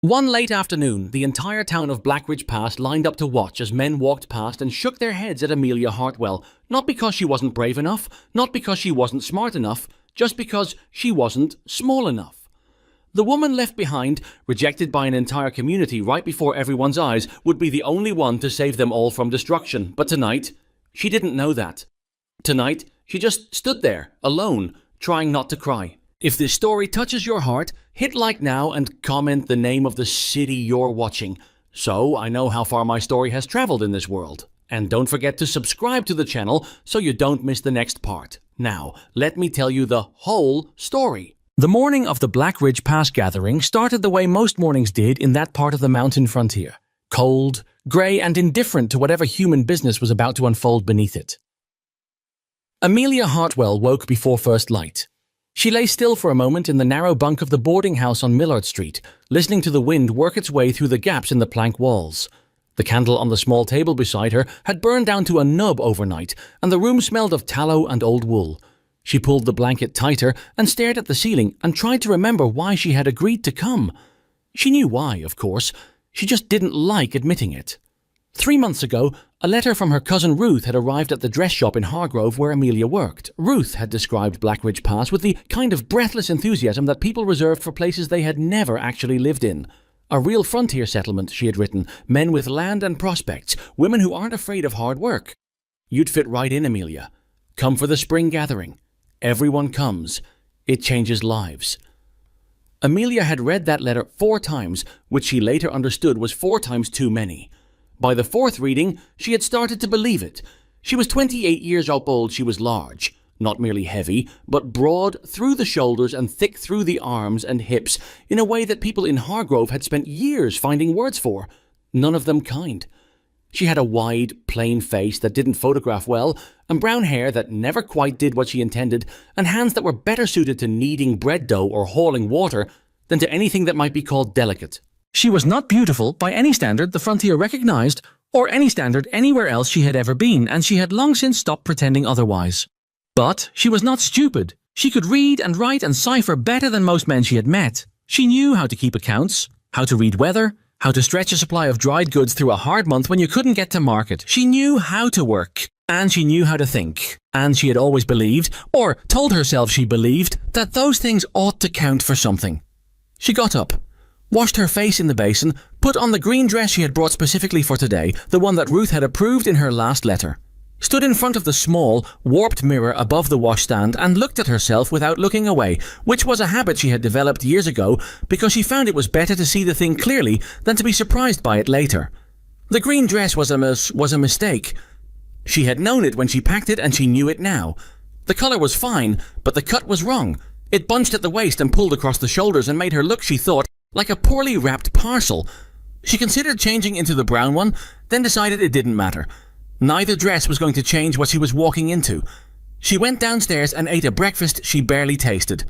One late afternoon, the entire town of Blackridge Pass lined up to watch as men walked past and shook their heads at Amelia Hartwell, not because she wasn't brave enough, not because she wasn't smart enough, just because she wasn't small enough. The woman left behind, rejected by an entire community right before everyone's eyes, would be the only one to save them all from destruction. But tonight, she didn't know that. Tonight, she just stood there, alone, trying not to cry. If this story touches your heart, hit like now and comment the name of the city you're watching, so I know how far my story has traveled in this world. And don't forget to subscribe to the channel so you don't miss the next part. Now, let me tell you the whole story. The morning of the Blackridge Pass gathering started the way most mornings did in that part of the mountain frontier. Cold, grey and indifferent to whatever human business was about to unfold beneath it. Amelia Hartwell woke before first light. She lay still for a moment in the narrow bunk of the boarding house on Millard Street, listening to the wind work its way through the gaps in the plank walls. The candle on the small table beside her had burned down to a nub overnight, and the room smelled of tallow and old wool. She pulled the blanket tighter and stared at the ceiling and tried to remember why she had agreed to come. She knew why, of course. She just didn't like admitting it. 3 months ago, a letter from her cousin Ruth had arrived at the dress shop in Hargrove where Amelia worked. Ruth had described Blackridge Pass with the kind of breathless enthusiasm that people reserved for places they had never actually lived in. A real frontier settlement, she had written, men with land and prospects, women who aren't afraid of hard work. You'd fit right in, Amelia. Come for the spring gathering. Everyone comes. It changes lives. Amelia had read that letter 4 times, which she later understood was 4 times too many. By the 4th reading, she had started to believe it. She was 28 years old. She was large, not merely heavy, but broad through the shoulders and thick through the arms and hips in a way that people in Hargrove had spent years finding words for, none of them kind. She had a wide, plain face that didn't photograph well, and brown hair that never quite did what she intended, and hands that were better suited to kneading bread dough or hauling water than to anything that might be called delicate. She was not beautiful by any standard the frontier recognized, or any standard anywhere else she had ever been, and she had long since stopped pretending otherwise. But she was not stupid. She could read and write and cipher better than most men she had met. She knew how to keep accounts, how to read weather, how to stretch a supply of dried goods through a hard month when you couldn't get to market. She knew how to work, and she knew how to think. And she had always believed, or told herself she believed, that those things ought to count for something. She got up, washed her face in the basin, put on the green dress she had brought specifically for today, the one that Ruth had approved in her last letter, stood in front of the small, warped mirror above the washstand and looked at herself without looking away, which was a habit she had developed years ago because she found it was better to see the thing clearly than to be surprised by it later. The green dress was a mistake. She had known it when she packed it and she knew it now. The colour was fine, but the cut was wrong. It bunched at the waist and pulled across the shoulders and made her look, she thought, like a poorly wrapped parcel. She considered changing into the brown one, then decided it didn't matter. Neither dress was going to change what she was walking into. She went downstairs and ate a breakfast she barely tasted.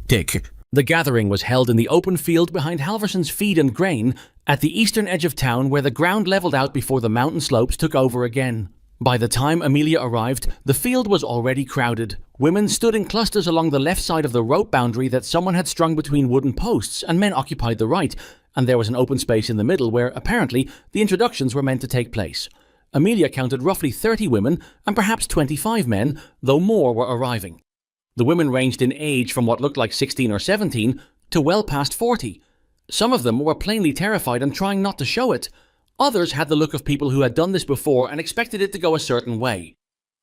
Tick. The gathering was held in the open field behind Halverson's Feed and Grain at the eastern edge of town where the ground leveled out before the mountain slopes took over again. By the time Amelia arrived, the field was already crowded. Women stood in clusters along the left side of the rope boundary that someone had strung between wooden posts, and men occupied the right, and there was an open space in the middle where, apparently, the introductions were meant to take place. Amelia counted roughly 30 women and perhaps 25 men, though more were arriving. The women ranged in age from what looked like 16 or 17 to well past 40. Some of them were plainly terrified and trying not to show it. Others had the look of people who had done this before and expected it to go a certain way.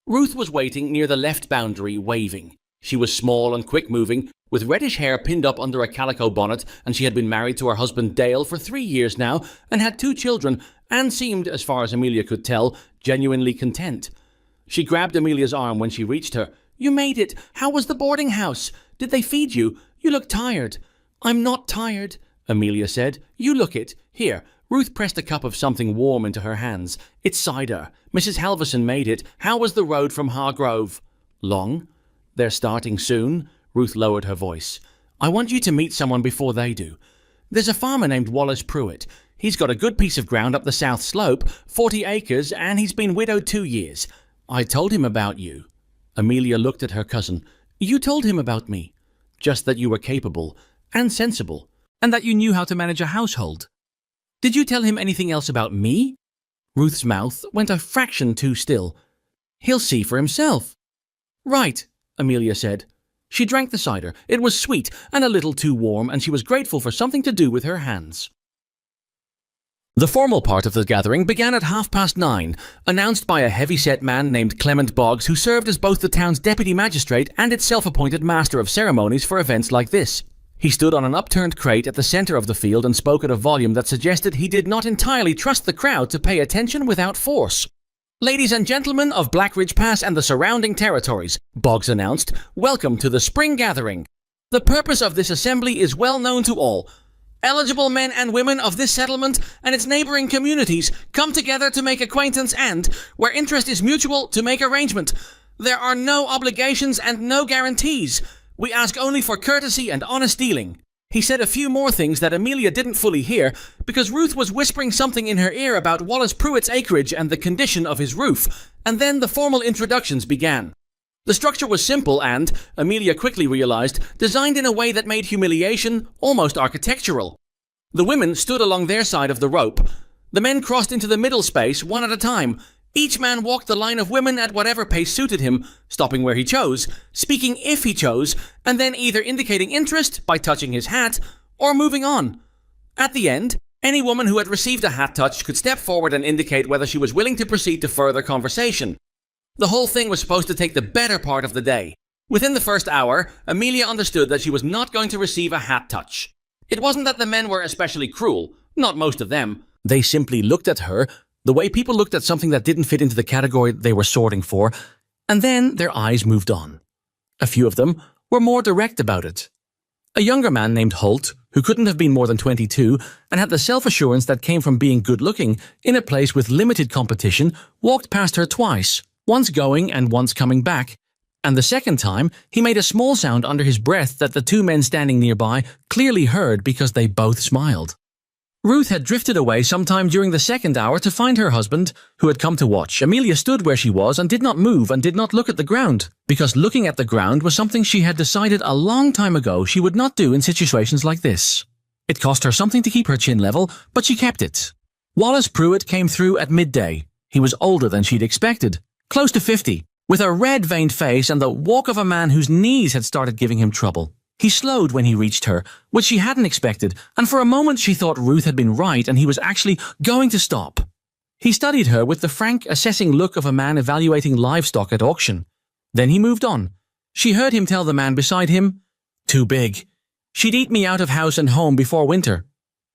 Ruth was waiting near the left boundary, waving. She was small and quick-moving, with reddish hair pinned up under a calico bonnet, and she had been married to her husband Dale for 3 years now and had 2 children and seemed, as far as Amelia could tell, genuinely content. She grabbed Amelia's arm when she reached her. "You made it! How was the boarding house? Did they feed you? You look tired." "I'm not tired," Amelia said. "You look it. Here." Ruth pressed a cup of something warm into her hands. "It's cider. Mrs. Halverson made it. How was the road from Hargrove?" "Long. They're starting soon." Ruth lowered her voice. "I want you to meet someone before they do. There's a farmer named Wallace Pruitt. He's got a good piece of ground up the south slope, 40 acres, and he's been widowed 2 years. I told him about you." Amelia looked at her cousin. "You told him about me." "Just that you were capable and sensible." and that you knew how to manage a household. Did you tell him anything else about me? Ruth's mouth went a fraction too still. He'll see for himself. Right, Amelia said. She drank the cider. It was sweet and a little too warm, and she was grateful for something to do with her hands. The formal part of the gathering began at 9:30, announced by a heavy-set man named Clement Boggs, who served as both the town's deputy magistrate and its self-appointed master of ceremonies for events like this. He stood on an upturned crate at the center of the field and spoke at a volume that suggested he did not entirely trust the crowd to pay attention without force. Ladies and gentlemen of Blackridge Pass and the surrounding territories, Boggs announced, welcome to the spring gathering. The purpose of this assembly is well known to all. Eligible men and women of this settlement and its neighboring communities come together to make acquaintance and, where interest is mutual, to make arrangement. There are no obligations and no guarantees. We ask only for courtesy and honest dealing. He said a few more things that Amelia didn't fully hear because Ruth was whispering something in her ear about Wallace Pruitt's acreage and the condition of his roof, and then the formal introductions began. The structure was simple and, Amelia quickly realized, designed in a way that made humiliation almost architectural. The women stood along their side of the rope. The men crossed into the middle space one at a time. Each man walked the line of women at whatever pace suited him, stopping where he chose, speaking if he chose, and then either indicating interest by touching his hat or moving on. At the end, any woman who had received a hat touch could step forward and indicate whether she was willing to proceed to further conversation. The whole thing was supposed to take the better part of the day. Within the first hour, Amelia understood that she was not going to receive a hat touch. It wasn't that the men were especially cruel, not most of them. They simply looked at her the way people looked at something that didn't fit into the category they were sorting for, and then their eyes moved on. A few of them were more direct about it. A younger man named Holt, who couldn't have been more than 22 and had the self-assurance that came from being good-looking in a place with limited competition, walked past her twice, once going and once coming back, and the second time he made a small sound under his breath that the two men standing nearby clearly heard because they both smiled. Ruth had drifted away sometime during the second hour to find her husband, who had come to watch. Amelia stood where she was and did not move and did not look at the ground, because looking at the ground was something she had decided a long time ago she would not do in situations like this. It cost her something to keep her chin level, but she kept it. Wallace Pruitt came through at midday. He was older than she'd expected, close to 50, with a red-veined face and the walk of a man whose knees had started giving him trouble. He slowed when he reached her, which she hadn't expected, and for a moment she thought Ruth had been right and he was actually going to stop. He studied her with the frank, assessing look of a man evaluating livestock at auction. Then he moved on. She heard him tell the man beside him, "Too big. She'd eat me out of house and home before winter."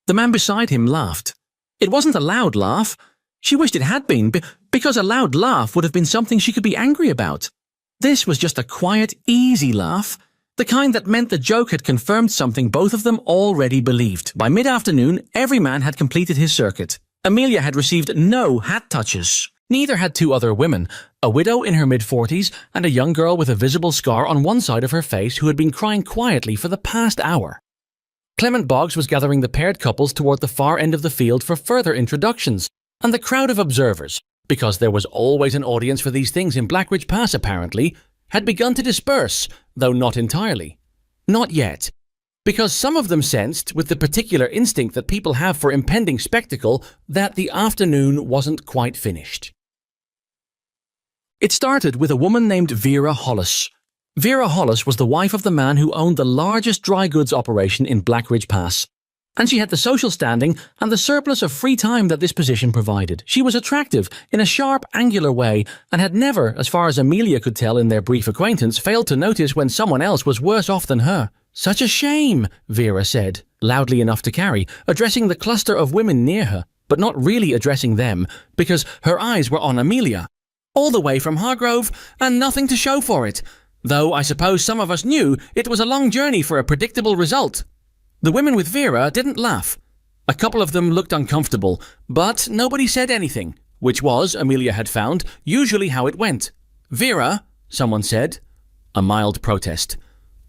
The man beside him laughed. It wasn't a loud laugh. She wished it had been, because a loud laugh would have been something she could be angry about. This was just a quiet, easy laugh. The kind that meant the joke had confirmed something both of them already believed. By mid-afternoon, every man had completed his circuit. Amelia had received no hat touches. Neither had two other women, a widow in her mid-40s and a young girl with a visible scar on one side of her face who had been crying quietly for the past hour. Clement Boggs was gathering the paired couples toward the far end of the field for further introductions, and the crowd of observers, because there was always an audience for these things in Blackridge Pass apparently, had begun to disperse, though not entirely. Not yet, because some of them sensed, with the particular instinct that people have for impending spectacle, that the afternoon wasn't quite finished. It started with a woman named Vera Hollis. Vera Hollis was the wife of the man who owned the largest dry goods operation in Blackridge Pass, and she had the social standing and the surplus of free time that this position provided. She was attractive in a sharp, angular way and had never, as far as Amelia could tell in their brief acquaintance, failed to notice when someone else was worse off than her. "Such a shame," Vera said, loudly enough to carry, addressing the cluster of women near her, but not really addressing them, because her eyes were on Amelia. "All the way from Hargrove, and nothing to show for it. Though I suppose some of us knew it was a long journey for a predictable result." The women with Vera didn't laugh. A couple of them looked uncomfortable, but nobody said anything, which was, Amelia had found, usually how it went. "Vera," someone said. A mild protest.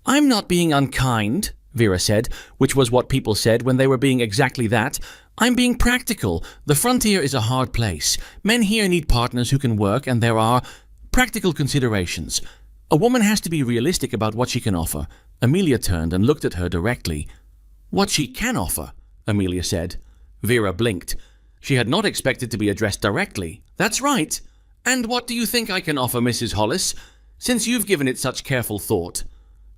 "I'm not being unkind," Vera said, which was what people said when they were being exactly that. "I'm being practical. The frontier is a hard place. Men here need partners who can work, and there are practical considerations. A woman has to be realistic about what she can offer." Amelia turned and looked at her directly. What she can offer, Amelia said. Vera blinked. She had not expected to be addressed directly. That's right. And what do you think I can offer, Mrs. Hollis, since you've given it such careful thought?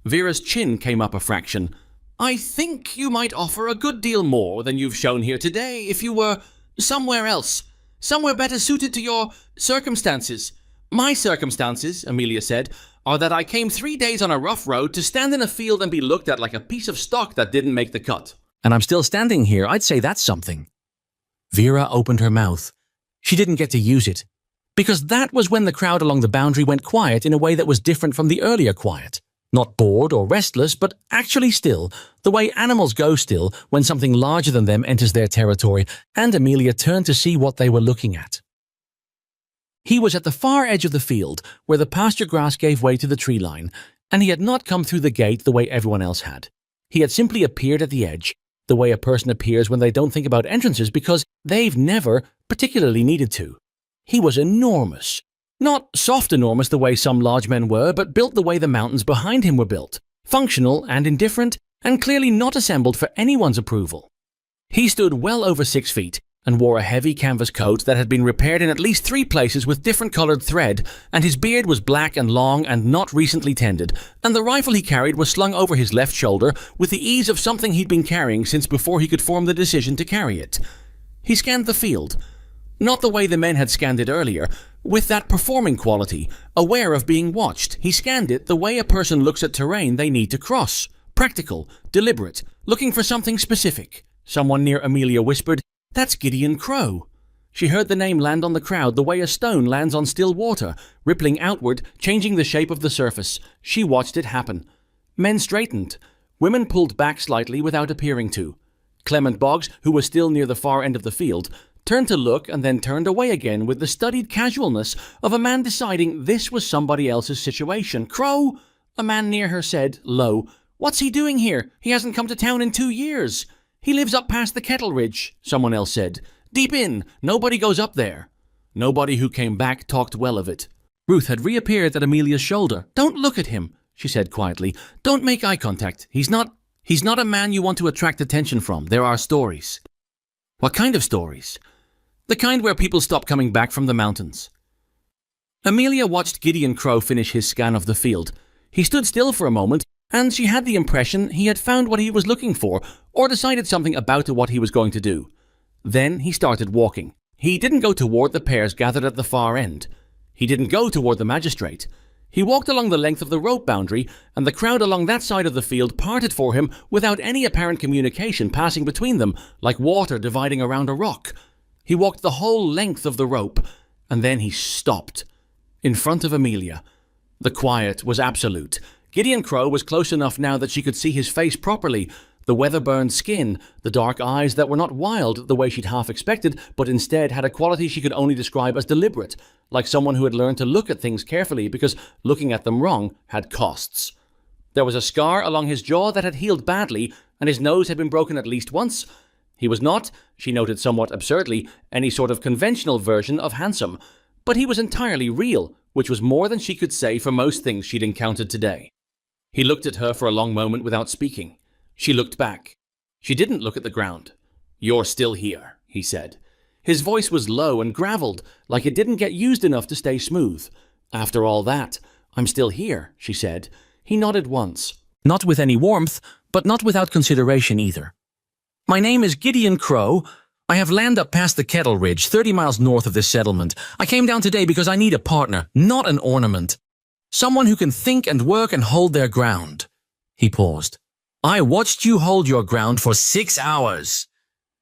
Vera's chin came up a fraction. I think you might offer a good deal more than you've shown here today if you were somewhere else, somewhere better suited to your circumstances. My circumstances, Amelia said, are that I came 3 days on a rough road to stand in a field and be looked at like a piece of stock that didn't make the cut. And I'm still standing here. I'd say that's something. Vera opened her mouth. She didn't get to use it, because that was when the crowd along the boundary went quiet in a way that was different from the earlier quiet. Not bored or restless, but actually still, the way animals go still when something larger than them enters their territory, and Amelia turned to see what they were looking at. He was at the far edge of the field, where the pasture grass gave way to the tree line, and he had not come through the gate the way everyone else had. He had simply appeared at the edge, the way a person appears when they don't think about entrances because they've never particularly needed to. He was enormous. Not soft enormous the way some large men were, but built the way the mountains behind him were built, functional and indifferent, and clearly not assembled for anyone's approval. He stood well over 6 feet, and wore a heavy canvas coat that had been repaired in at least 3 places with different coloured thread, and his beard was black and long and not recently tended, and the rifle he carried was slung over his left shoulder with the ease of something he'd been carrying since before he could form the decision to carry it. He scanned the field. Not the way the men had scanned it earlier, with that performing quality, aware of being watched. He scanned it the way a person looks at terrain they need to cross. Practical, deliberate, looking for something specific. Someone near Amelia whispered, "That's Gideon Crow." She heard the name land on the crowd the way a stone lands on still water, rippling outward, changing the shape of the surface. She watched it happen. Men straightened. Women pulled back slightly without appearing to. Clement Boggs, who was still near the far end of the field, turned to look and then turned away again with the studied casualness of a man deciding this was somebody else's situation. "Crow," a man near her said, low, "what's he doing here? He hasn't come to town in 2 years." "He lives up past the Kettle Ridge," someone else said. "Deep in. Nobody goes up there." Nobody who came back talked well of it. Ruth had reappeared at Amelia's shoulder. "Don't look at him," she said quietly. "Don't make eye contact. He's not a man you want to attract attention from. There are stories." "What kind of stories?" "The kind where people stop coming back from the mountains." Amelia watched Gideon Crow finish his scan of the field. He stood still for a moment, and she had the impression he had found what he was looking for, or decided something about what he was going to do. Then he started walking. He didn't go toward the pairs gathered at the far end. He didn't go toward the magistrate. He walked along the length of the rope boundary, and the crowd along that side of the field parted for him without any apparent communication passing between them, like water dividing around a rock. He walked the whole length of the rope, and then he stopped. In front of Amelia. The quiet was absolute. Gideon Crow was close enough now that she could see his face properly, the weather-burned skin, the dark eyes that were not wild the way she'd half expected, but instead had a quality she could only describe as deliberate, like someone who had learned to look at things carefully because looking at them wrong had costs. There was a scar along his jaw that had healed badly, and his nose had been broken at least once. He was not, she noted somewhat absurdly, any sort of conventional version of handsome, but he was entirely real, which was more than she could say for most things she'd encountered today. He looked at her for a long moment without speaking. She looked back. She didn't look at the ground. "You're still here," he said. His voice was low and gravelled, like it didn't get used enough to stay smooth. "After all that, I'm still here," she said. He nodded once. Not with any warmth, but not without consideration either. "My name is Gideon Crow. I have land up past the Kettle Ridge, 30 miles north of this settlement. I came down today because I need a partner, not an ornament. Someone who can think and work and hold their ground." He paused. "I watched you hold your ground for 6 hours.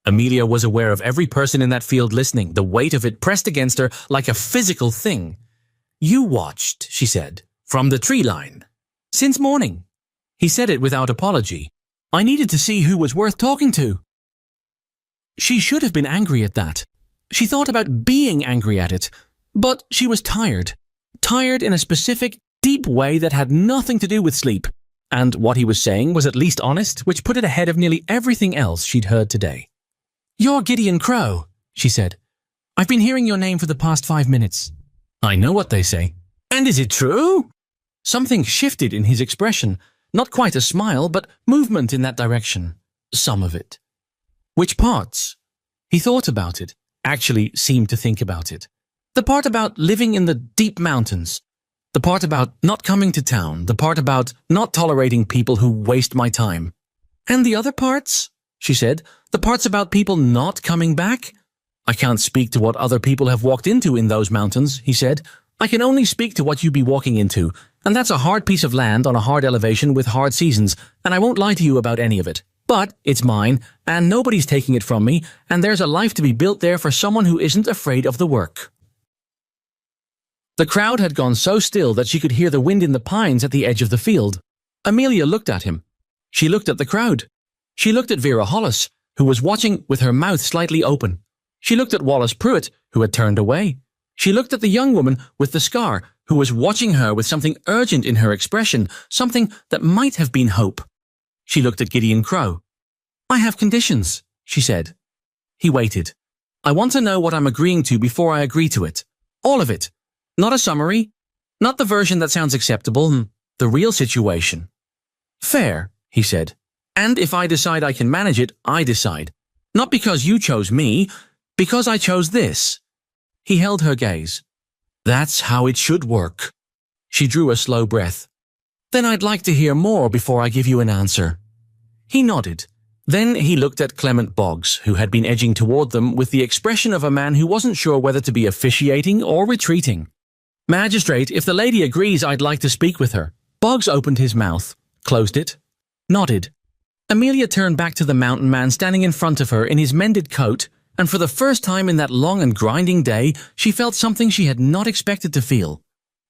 Amelia was aware of every person in that field listening, the weight of it pressed against her like a physical thing. "You watched," she said, "from the tree line. Since morning." He said it without apology. "I needed to see who was worth talking to." She should have been angry at that. She thought about being angry at it, but she was tired. Tired in a specific, deep way that had nothing to do with sleep. And what he was saying was at least honest, which put it ahead of nearly everything else she'd heard today. "You're Gideon Crow," she said. "I've been hearing your name for the past 5 minutes. I know what they say." "And is it true?" Something shifted in his expression. Not quite a smile, but movement in that direction. Some of it. Which parts? He thought about it, actually seemed to think about it. The part about living in the deep mountains. The part about not coming to town. The part about not tolerating people who waste my time. And the other parts? She said. The parts about people not coming back? I can't speak to what other people have walked into in those mountains, he said. I can only speak to what you'd be walking into, and that's a hard piece of land on a hard elevation with hard seasons, and I won't lie to you about any of it. But it's mine, and nobody's taking it from me, and there's a life to be built there for someone who isn't afraid of the work. The crowd had gone so still that she could hear the wind in the pines at the edge of the field. Amelia looked at him. She looked at the crowd. She looked at Vera Hollis, who was watching with her mouth slightly open. She looked at Wallace Pruitt, who had turned away. She looked at the young woman with the scar, who was watching her with something urgent in her expression, something that might have been hope. She looked at Gideon Crow. I have conditions, she said. He waited. I want to know what I'm agreeing to before I agree to it. All of it. Not a summary. Not the version that sounds acceptable. The real situation. Fair, he said. And if I decide I can manage it, I decide. Not because you chose me, because I chose this. He held her gaze. That's how it should work. She drew a slow breath. Then I'd like to hear more before I give you an answer. He nodded. Then he looked at Clement Boggs, who had been edging toward them with the expression of a man who wasn't sure whether to be officiating or retreating. Magistrate, if the lady agrees, I'd like to speak with her. Boggs opened his mouth, closed it, nodded. Amelia turned back to the mountain man standing in front of her in his mended coat, and for the first time in that long and grinding day, she felt something she had not expected to feel.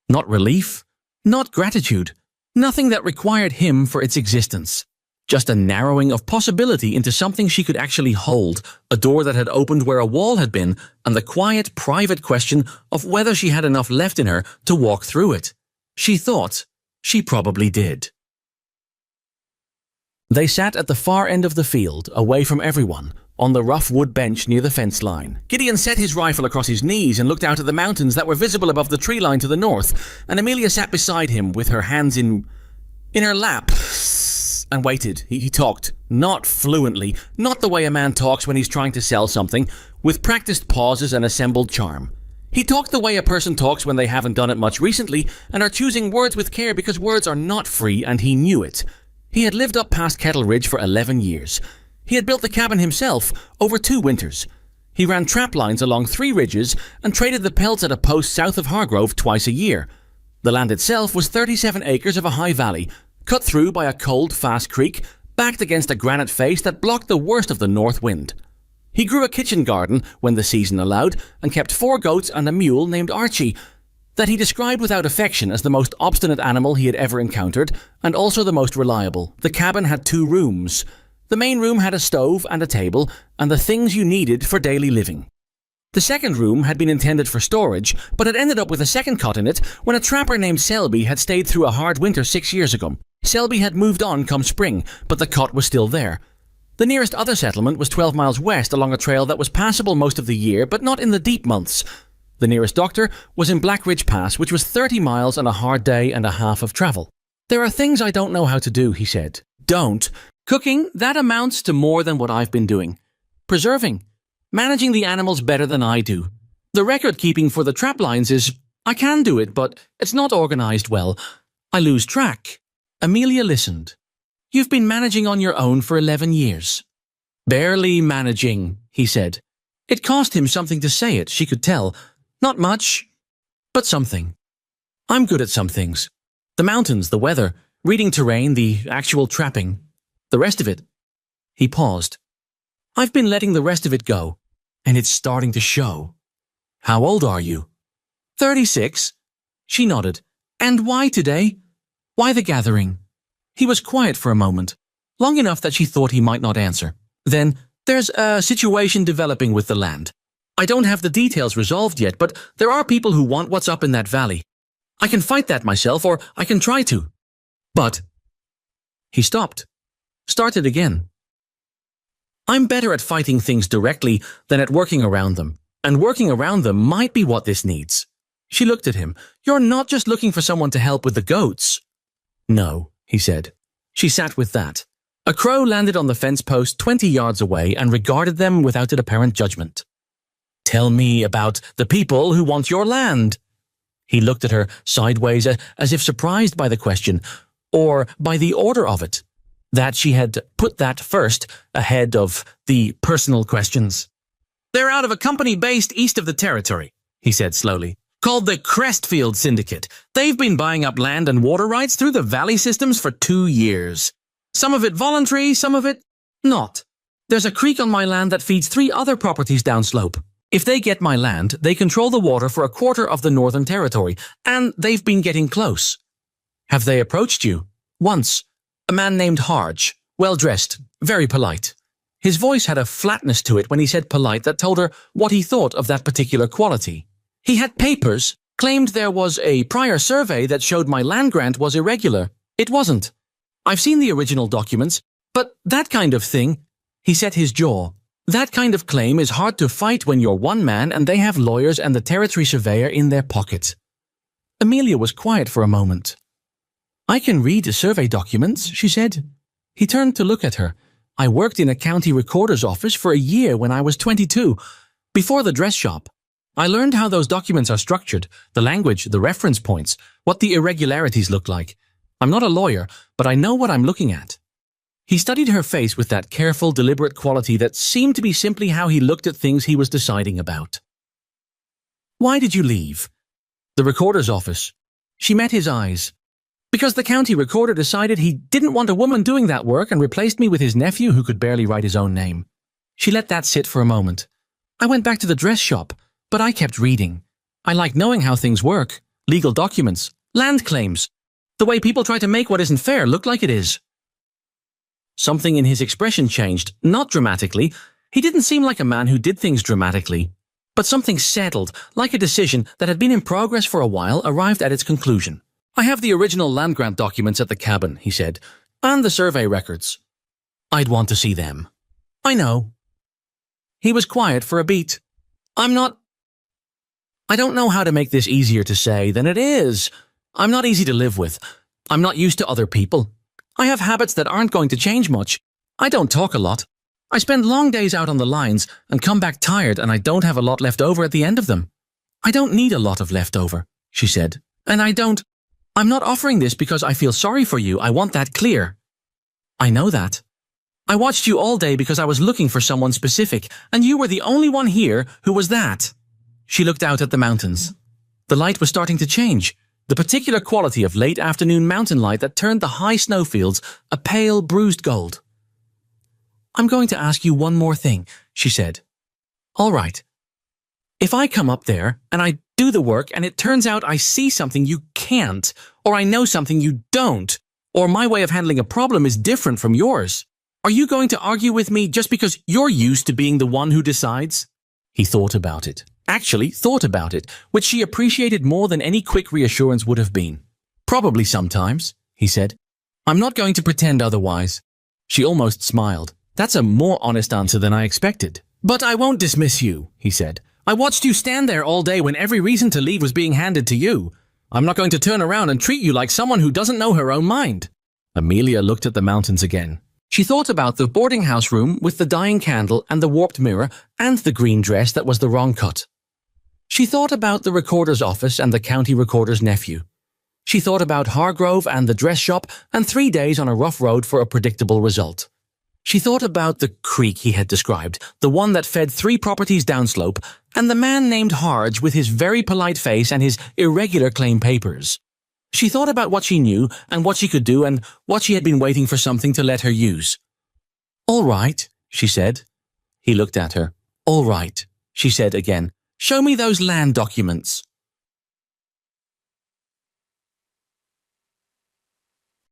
Not relief, not gratitude, nothing that required him for its existence. Just a narrowing of possibility into something she could actually hold, a door that had opened where a wall had been, and the quiet, private question of whether she had enough left in her to walk through it. She thought she probably did. They sat at the far end of the field, away from everyone, on the rough wood bench near the fence line. Gideon set his rifle across his knees and looked out at the mountains that were visible above the tree line to the north, and Amelia sat beside him with her hands in her lap and waited. He talked, not fluently, not the way a man talks when he's trying to sell something, with practiced pauses and assembled charm. He talked the way a person talks when they haven't done it much recently and are choosing words with care because words are not free, and he knew it. He had lived up past Kettle Ridge for 11 years. He had built the cabin himself over 2 winters. He ran trap lines along 3 ridges and traded the pelts at a post south of Hargrove twice a year. The land itself was 37 acres of a high valley, cut through by a cold, fast creek, backed against a granite face that blocked the worst of the north wind. He grew a kitchen garden when the season allowed and kept 4 goats and a mule named Archie, that he described without affection as the most obstinate animal he had ever encountered, and also the most reliable. The cabin had 2 rooms. The main room had a stove and a table, and the things you needed for daily living. The second room had been intended for storage, but had ended up with a second cot in it when a trapper named Selby had stayed through a hard winter 6 years ago. Selby had moved on come spring, but the cot was still there. The nearest other settlement was 12 miles west along a trail that was passable most of the year, but not in the deep months. The nearest doctor was in Black Ridge Pass, which was 30 miles and a hard day and a half of travel. There are things I don't know how to do, he said. Don't. Cooking, that amounts to more than what I've been doing. Preserving. Managing the animals better than I do. The record keeping for the trap lines is, I can do it, but it's not organized well. I lose track. Amelia listened. You've been managing on your own for 11 years. Barely managing, he said. It cost him something to say it, she could tell. Not much, but something. I'm good at some things. The mountains, the weather, reading terrain, the actual trapping. The rest of it. He paused. I've been letting the rest of it go, and it's starting to show. How old are you? 36. She nodded. And why today? Why the gathering? He was quiet for a moment, long enough that she thought he might not answer. Then, there's a situation developing with the land. I don't have the details resolved yet, but there are people who want what's up in that valley. I can fight that myself, or I can try to. But... He stopped. Started again. I'm better at fighting things directly than at working around them, and working around them might be what this needs. She looked at him. You're not just looking for someone to help with the goats. No, he said. She sat with that. A crow landed on the fence post 20 yards away and regarded them without an apparent judgment. "Tell me about the people who want your land." He looked at her sideways as if surprised by the question, or by the order of it, that she had put that first ahead of the personal questions. "They're out of a company based east of the territory," he said slowly, "called the Crestfield Syndicate. They've been buying up land and water rights through the valley systems for 2 years. Some of it voluntary, some of it not. There's a creek on my land that feeds 3 other properties downslope. If they get my land, they control the water for a quarter of the Northern Territory, and they've been getting close." "Have they approached you?" "Once. A man named Harge, well-dressed, very polite." His voice had a flatness to it when he said polite that told her what he thought of that particular quality. "He had papers, claimed there was a prior survey that showed my land grant was irregular. It wasn't. I've seen the original documents, but that kind of thing," he set his jaw, "that kind of claim is hard to fight when you're one man and they have lawyers and the territory surveyor in their pocket." Amelia was quiet for a moment. "I can read survey documents," she said. He turned to look at her. "I worked in a county recorder's office for a year when I was 22, before the dress shop. I learned how those documents are structured, the language, the reference points, what the irregularities look like. I'm not a lawyer, but I know what I'm looking at." He studied her face with that careful, deliberate quality that seemed to be simply how he looked at things he was deciding about. "Why did you leave?" "The recorder's office." She met his eyes. "Because the county recorder decided he didn't want a woman doing that work and replaced me with his nephew who could barely write his own name." She let that sit for a moment. "I went back to the dress shop, but I kept reading. I like knowing how things work. Legal documents, land claims. The way people try to make what isn't fair look like it is." Something in his expression changed, not dramatically. He didn't seem like a man who did things dramatically. But something settled, like a decision that had been in progress for a while, arrived at its conclusion. "I have the original land grant documents at the cabin," he said, "and the survey records. I'd want to see them." "I know." He was quiet for a beat. I don't know how to make this easier to say than it is. I'm not easy to live with. I'm not used to other people. I have habits that aren't going to change much. I don't talk a lot. I spend long days out on the lines and come back tired, and I don't have a lot left over at the end of them." "I don't need a lot of leftover," she said. "And I'm not offering this because I feel sorry for you. I want that clear." "I know that. I watched you all day because I was looking for someone specific, and you were the only one here who was that." She looked out at the mountains. The light was starting to change, the particular quality of late afternoon mountain light that turned the high snowfields a pale, bruised gold. "I'm going to ask you one more thing," she said. "All right. If I come up there and I do the work and it turns out I see something you can't, or I know something you don't, or my way of handling a problem is different from yours, are you going to argue with me just because you're used to being the one who decides?" He thought about it. Actually thought about it, which she appreciated more than any quick reassurance would have been. "Probably sometimes," he said. "I'm not going to pretend otherwise." She almost smiled. "That's a more honest answer than I expected." "But I won't dismiss you," he said. "I watched you stand there all day when every reason to leave was being handed to you. I'm not going to turn around and treat you like someone who doesn't know her own mind." Amelia looked at the mountains again. She thought about the boarding house room with the dying candle and the warped mirror and the green dress that was the wrong cut. She thought about the recorder's office and the county recorder's nephew. She thought about Hargrove and the dress shop and 3 days on a rough road for a predictable result. She thought about the creek he had described, the one that fed 3 properties downslope, and the man named Harge with his very polite face and his irregular claim papers. She thought about what she knew and what she could do and what she had been waiting for something to let her use. "All right," she said. He looked at her. "All right," she said again. "Show me those land documents."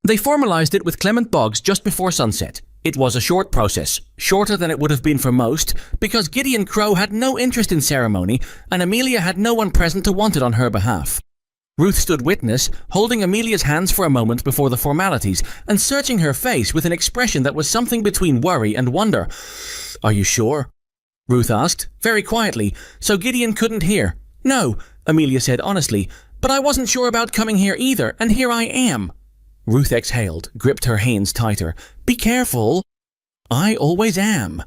They formalized it with Clement Boggs just before sunset. It was a short process, shorter than it would have been for most, because Gideon Crow had no interest in ceremony and Amelia had no one present to want it on her behalf. Ruth stood witness, holding Amelia's hands for a moment before the formalities and searching her face with an expression that was something between worry and wonder. "Are you sure?" Ruth asked, very quietly, so Gideon couldn't hear. "No," Amelia said honestly, "but I wasn't sure about coming here either, and here I am." Ruth exhaled, gripped her hands tighter. Be careful. I always am.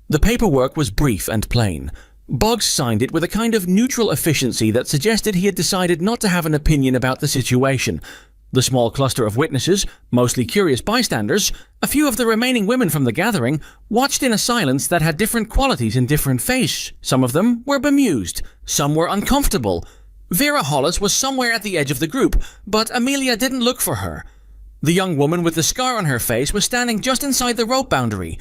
The paperwork was brief and plain. Boggs signed it with a kind of neutral efficiency that suggested he had decided not to have an opinion about the situation. The small cluster of witnesses, mostly curious bystanders, a few of the remaining women from the gathering, watched in a silence that had different qualities in different faces. Some of them were bemused, some were uncomfortable. Vera Hollis was somewhere at the edge of the group, but Amelia didn't look for her. The young woman with the scar on her face was standing just inside the rope boundary.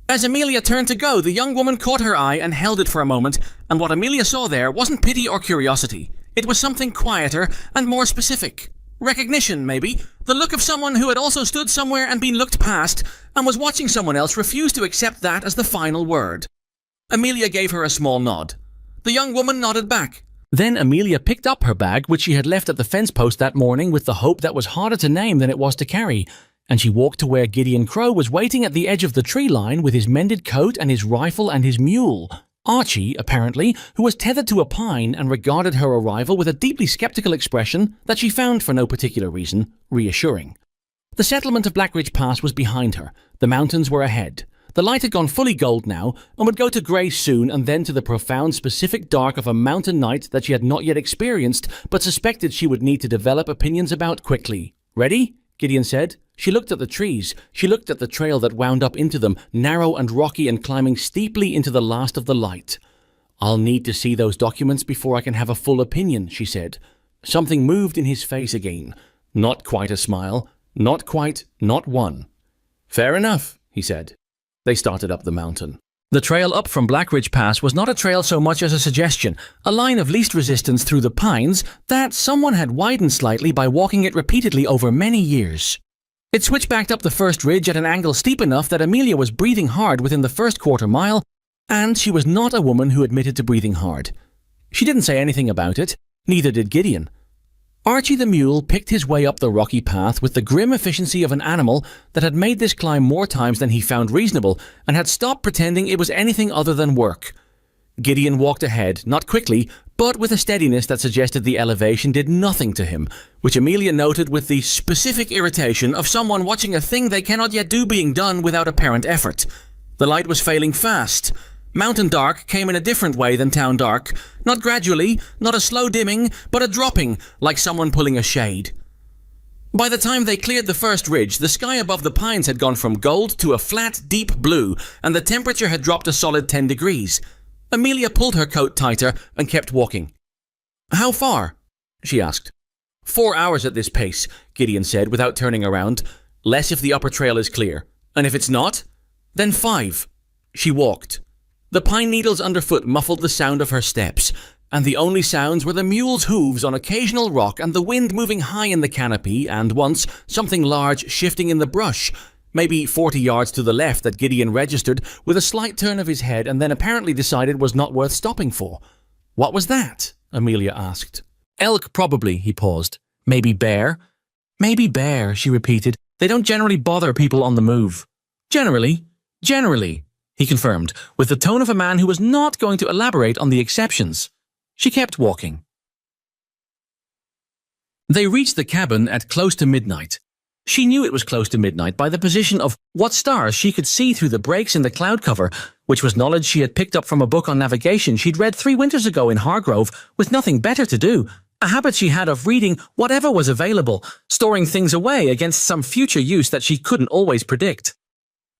As Amelia turned to go, the young woman caught her eye and held it for a moment, and what Amelia saw there wasn't pity or curiosity. It was something quieter and more specific. Recognition, maybe. The look of someone who had also stood somewhere and been looked past, and was watching someone else refuse to accept that as the final word. Amelia gave her a small nod. The young woman nodded back. Then Amelia picked up her bag, which she had left at the fence post that morning with the hope that was harder to name than it was to carry, and she walked to where Gideon Crow was waiting at the edge of the tree line with his mended coat and his rifle and his mule. Archie, apparently, who was tethered to a pine and regarded her arrival with a deeply skeptical expression that she found, for no particular reason, reassuring. The settlement of Blackridge Pass was behind her. The mountains were ahead. The light had gone fully gold now, and would go to grey soon, and then to the profound specific dark of a mountain night that she had not yet experienced, but suspected she would need to develop opinions about quickly. Ready? Gideon said. She looked at the trees. She looked at the trail that wound up into them, narrow and rocky and climbing steeply into the last of the light. I'll need to see those documents before I can have a full opinion, she said. Something moved in his face again. Not quite a smile. Not quite, not one. Fair enough, he said. They started up the mountain. The trail up from Blackridge Pass was not a trail so much as a suggestion, a line of least resistance through the pines that someone had widened slightly by walking it repeatedly over many years. It switchbacked up the first ridge at an angle steep enough that Amelia was breathing hard within the first quarter mile, and she was not a woman who admitted to breathing hard. She didn't say anything about it, neither did Gideon. Archie the mule picked his way up the rocky path with the grim efficiency of an animal that had made this climb more times than he found reasonable and had stopped pretending it was anything other than work. Gideon walked ahead, not quickly, but with a steadiness that suggested the elevation did nothing to him, which Amelia noted with the specific irritation of someone watching a thing they cannot yet do being done without apparent effort. The light was failing fast. Mountain dark came in a different way than town dark, not gradually, not a slow dimming, but a dropping, like someone pulling a shade. By the time they cleared the first ridge, the sky above the pines had gone from gold to a flat, deep blue, and the temperature had dropped a solid 10 degrees. Amelia pulled her coat tighter and kept walking. How far? She asked. 4 hours at this pace, Gideon said without turning around. Less if the upper trail is clear. And if it's not? Then 5. She walked. The pine needles underfoot muffled the sound of her steps, and the only sounds were the mule's hooves on occasional rock and the wind moving high in the canopy and once something large shifting in the brush, maybe 40 yards to the left that Gideon registered with a slight turn of his head and then apparently decided was not worth stopping for. What was that? Amelia asked. Elk, probably, he paused. Maybe bear? Maybe bear, she repeated. They don't generally bother people on the move. Generally, he confirmed, with the tone of a man who was not going to elaborate on the exceptions. She kept walking. They reached the cabin at close to midnight. She knew it was close to midnight by the position of what stars she could see through the breaks in the cloud cover, which was knowledge she had picked up from a book on navigation she'd read 3 winters ago in Hargrove with nothing better to do, a habit she had of reading whatever was available, storing things away against some future use that she couldn't always predict.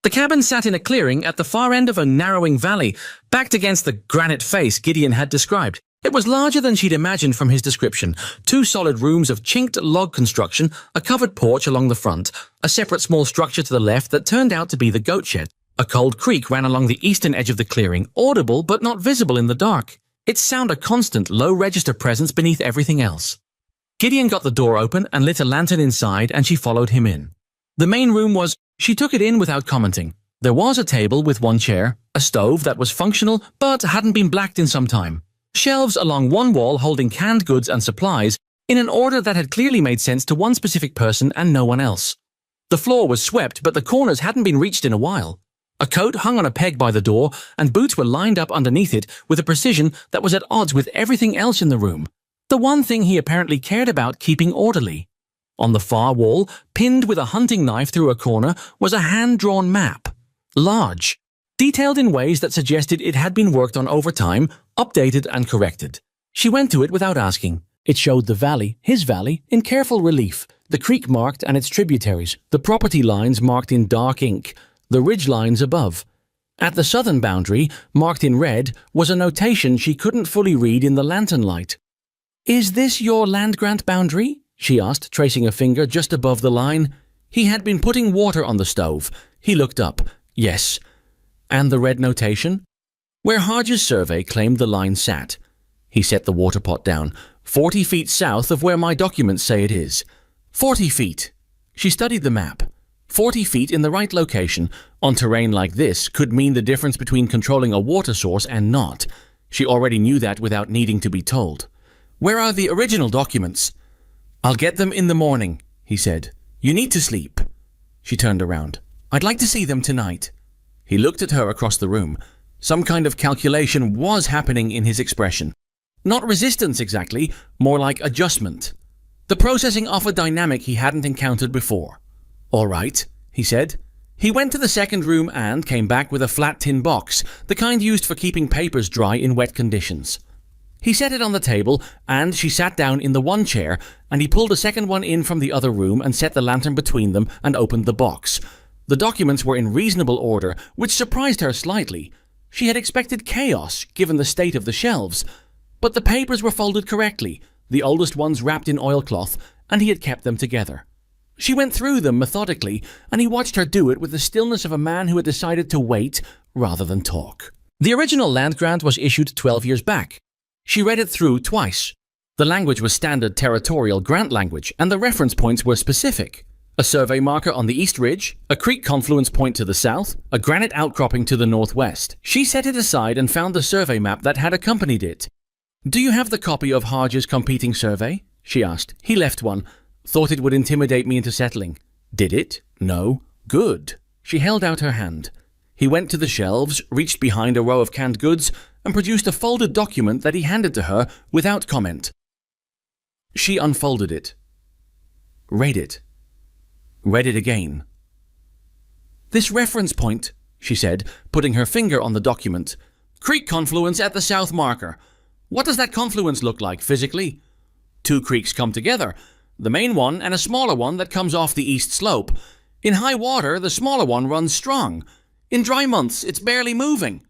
The cabin sat in a clearing at the far end of a narrowing valley, backed against the granite face Gideon had described. It was larger than she'd imagined from his description. 2 solid rooms of chinked log construction, a covered porch along the front, a separate small structure to the left that turned out to be the goat shed. A cold creek ran along the eastern edge of the clearing, audible but not visible in the dark. Its sound a constant, low-register presence beneath everything else. Gideon got the door open and lit a lantern inside, and she followed him in. The main room was... She took it in without commenting. There was a table with 1 chair, a stove that was functional but hadn't been blacked in some time, shelves along one wall holding canned goods and supplies in an order that had clearly made sense to one specific person and no one else. The floor was swept, but the corners hadn't been reached in a while. A coat hung on a peg by the door, and boots were lined up underneath it with a precision that was at odds with everything else in the room. The one thing he apparently cared about keeping orderly. On the far wall, pinned with a hunting knife through a corner, was a hand-drawn map. Large, detailed in ways that suggested it had been worked on over time, updated and corrected. She went to it without asking. It showed the valley, his valley, in careful relief, the creek marked and its tributaries, the property lines marked in dark ink, the ridge lines above. At the southern boundary, marked in red, was a notation she couldn't fully read in the lantern light. "Is this your land grant boundary?" she asked, tracing a finger just above the line. He had been putting water on the stove. He looked up. Yes. And the red notation? Where Hodge's survey claimed the line sat. He set the water pot down. 40 feet south of where my documents say it is. 40 feet. She studied the map. 40 feet in the right location, on terrain like this, could mean the difference between controlling a water source and not. She already knew that without needing to be told. "Where are the original documents?" "I'll get them in the morning," he said. "You need to sleep." She turned around. "I'd like to see them tonight." He looked at her across the room. Some kind of calculation was happening in his expression. Not resistance exactly, more like adjustment. The processing of a dynamic he hadn't encountered before. "All right," he said. He went to the second room and came back with a flat tin box, the kind used for keeping papers dry in wet conditions. He set it on the table, and she sat down in the one chair, and he pulled a second one in from the other room and set the lantern between them and opened the box. The documents were in reasonable order, which surprised her slightly. She had expected chaos, given the state of the shelves. But the papers were folded correctly, the oldest ones wrapped in oilcloth, and he had kept them together. She went through them methodically, and he watched her do it with the stillness of a man who had decided to wait rather than talk. The original land grant was issued 12 years back. She read it through twice. The language was standard territorial grant language, and the reference points were specific. A survey marker on the east ridge, a creek confluence point to the south, a granite outcropping to the northwest. She set it aside and found the survey map that had accompanied it. "Do you have the copy of Hodge's competing survey?" she asked. He left one. "Thought it would intimidate me into settling." "Did it?" "No." "Good." She held out her hand. He went to the shelves, reached behind a row of canned goods, and produced a folded document that he handed to her without comment. She unfolded it. Read it. Read it again. "This reference point," she said, putting her finger on the document. "Creek confluence at the south marker. What does that confluence look like physically?" "Two creeks come together. The main one and a smaller one that comes off the east slope. In high water, the smaller one runs strong. In dry months, it's barely moving."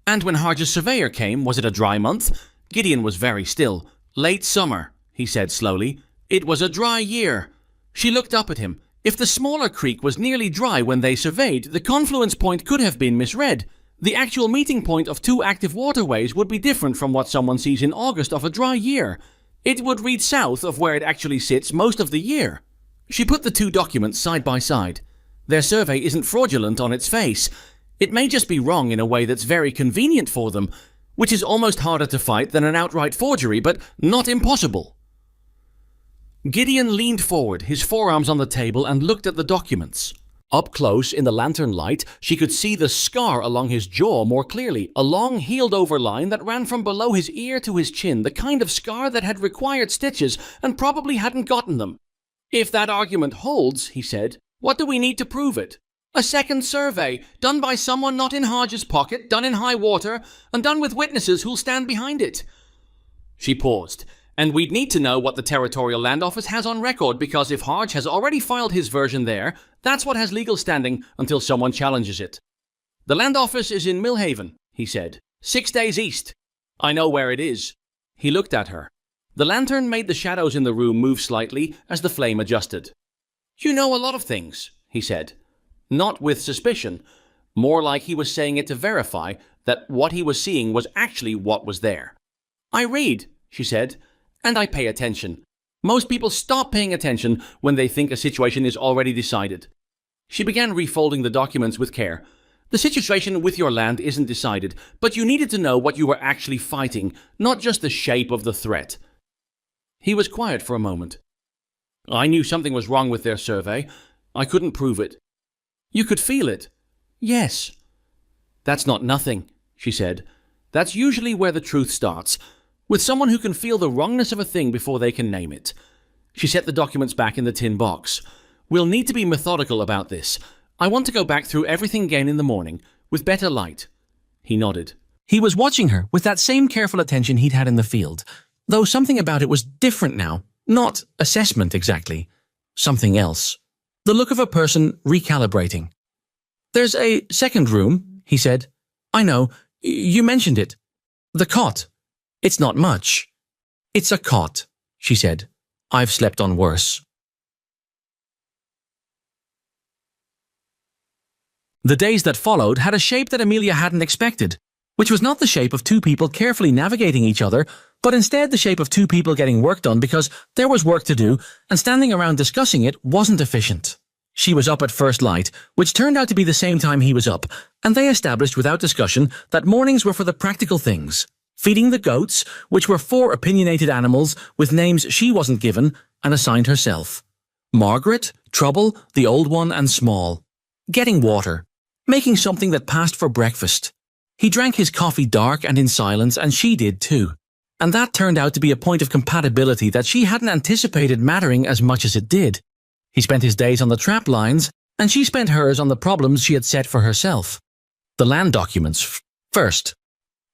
"And when Hodge's surveyor came, was it a dry month?" Gideon was very still. "Late summer," he said slowly. "It was a dry year." She looked up at him. If the smaller creek was nearly dry when they surveyed, the confluence point could have been misread. The actual meeting point of two active waterways would be different from what someone sees in August of a dry year. It would read south of where it actually sits most of the year. She put the two documents side by side. Their survey isn't fraudulent on its face. It may just be wrong in a way that's very convenient for them, which is almost harder to fight than an outright forgery, but not impossible. Gideon leaned forward, his forearms on the table, and looked at the documents. Up close, in the lantern light, she could see the scar along his jaw more clearly, a long healed-over line that ran from below his ear to his chin, the kind of scar that had required stitches and probably hadn't gotten them. "If that argument holds," he said, "what do we need to prove it? A second survey, done by someone not in Hodge's pocket, done in high water, and done with witnesses who'll stand behind it." She paused. "And we'd need to know what the Territorial Land Office has on record, because if Hodge has already filed his version there, that's what has legal standing until someone challenges it." "The Land Office is in Millhaven," he said. 6 days east. I know where it is." He looked at her. The lantern made the shadows in the room move slightly as the flame adjusted. "You know a lot of things," he said. Not with suspicion, more like he was saying it to verify that what he was seeing was actually what was there. "I read," she said. "And I pay attention. Most people stop paying attention when they think a situation is already decided." She began refolding the documents with care. "The situation with your land isn't decided, but you needed to know what you were actually fighting, not just the shape of the threat." He was quiet for a moment. "I knew something was wrong with their survey. I couldn't prove it." "You could feel it?" "Yes." "That's not nothing," she said. "That's usually where the truth starts. With someone who can feel the wrongness of a thing before they can name it." She set the documents back in the tin box. We'll need to be methodical about this. I want to go back through everything again in the morning, with better light. He nodded. He was watching her with that same careful attention he'd had in the field, though something about it was different now. Not assessment exactly. Something else. The look of a person recalibrating. There's a second room, he said. I know. You mentioned it. The cot. It's not much. It's a cot, she said. I've slept on worse. The days that followed had a shape that Amelia hadn't expected, which was not the shape of two people carefully navigating each other, but instead the shape of two people getting work done because there was work to do, and standing around discussing it wasn't efficient. She was up at first light, which turned out to be the same time he was up, and they established without discussion that mornings were for the practical things. Feeding the goats, which were 4 opinionated animals with names she wasn't given and assigned herself. Margaret, Trouble, the Old One, and Small. Getting water. Making something that passed for breakfast. He drank his coffee dark and in silence, and she did too. And that turned out to be a point of compatibility that she hadn't anticipated mattering as much as it did. He spent his days on the trap lines, and she spent hers on the problems she had set for herself. The land documents, first.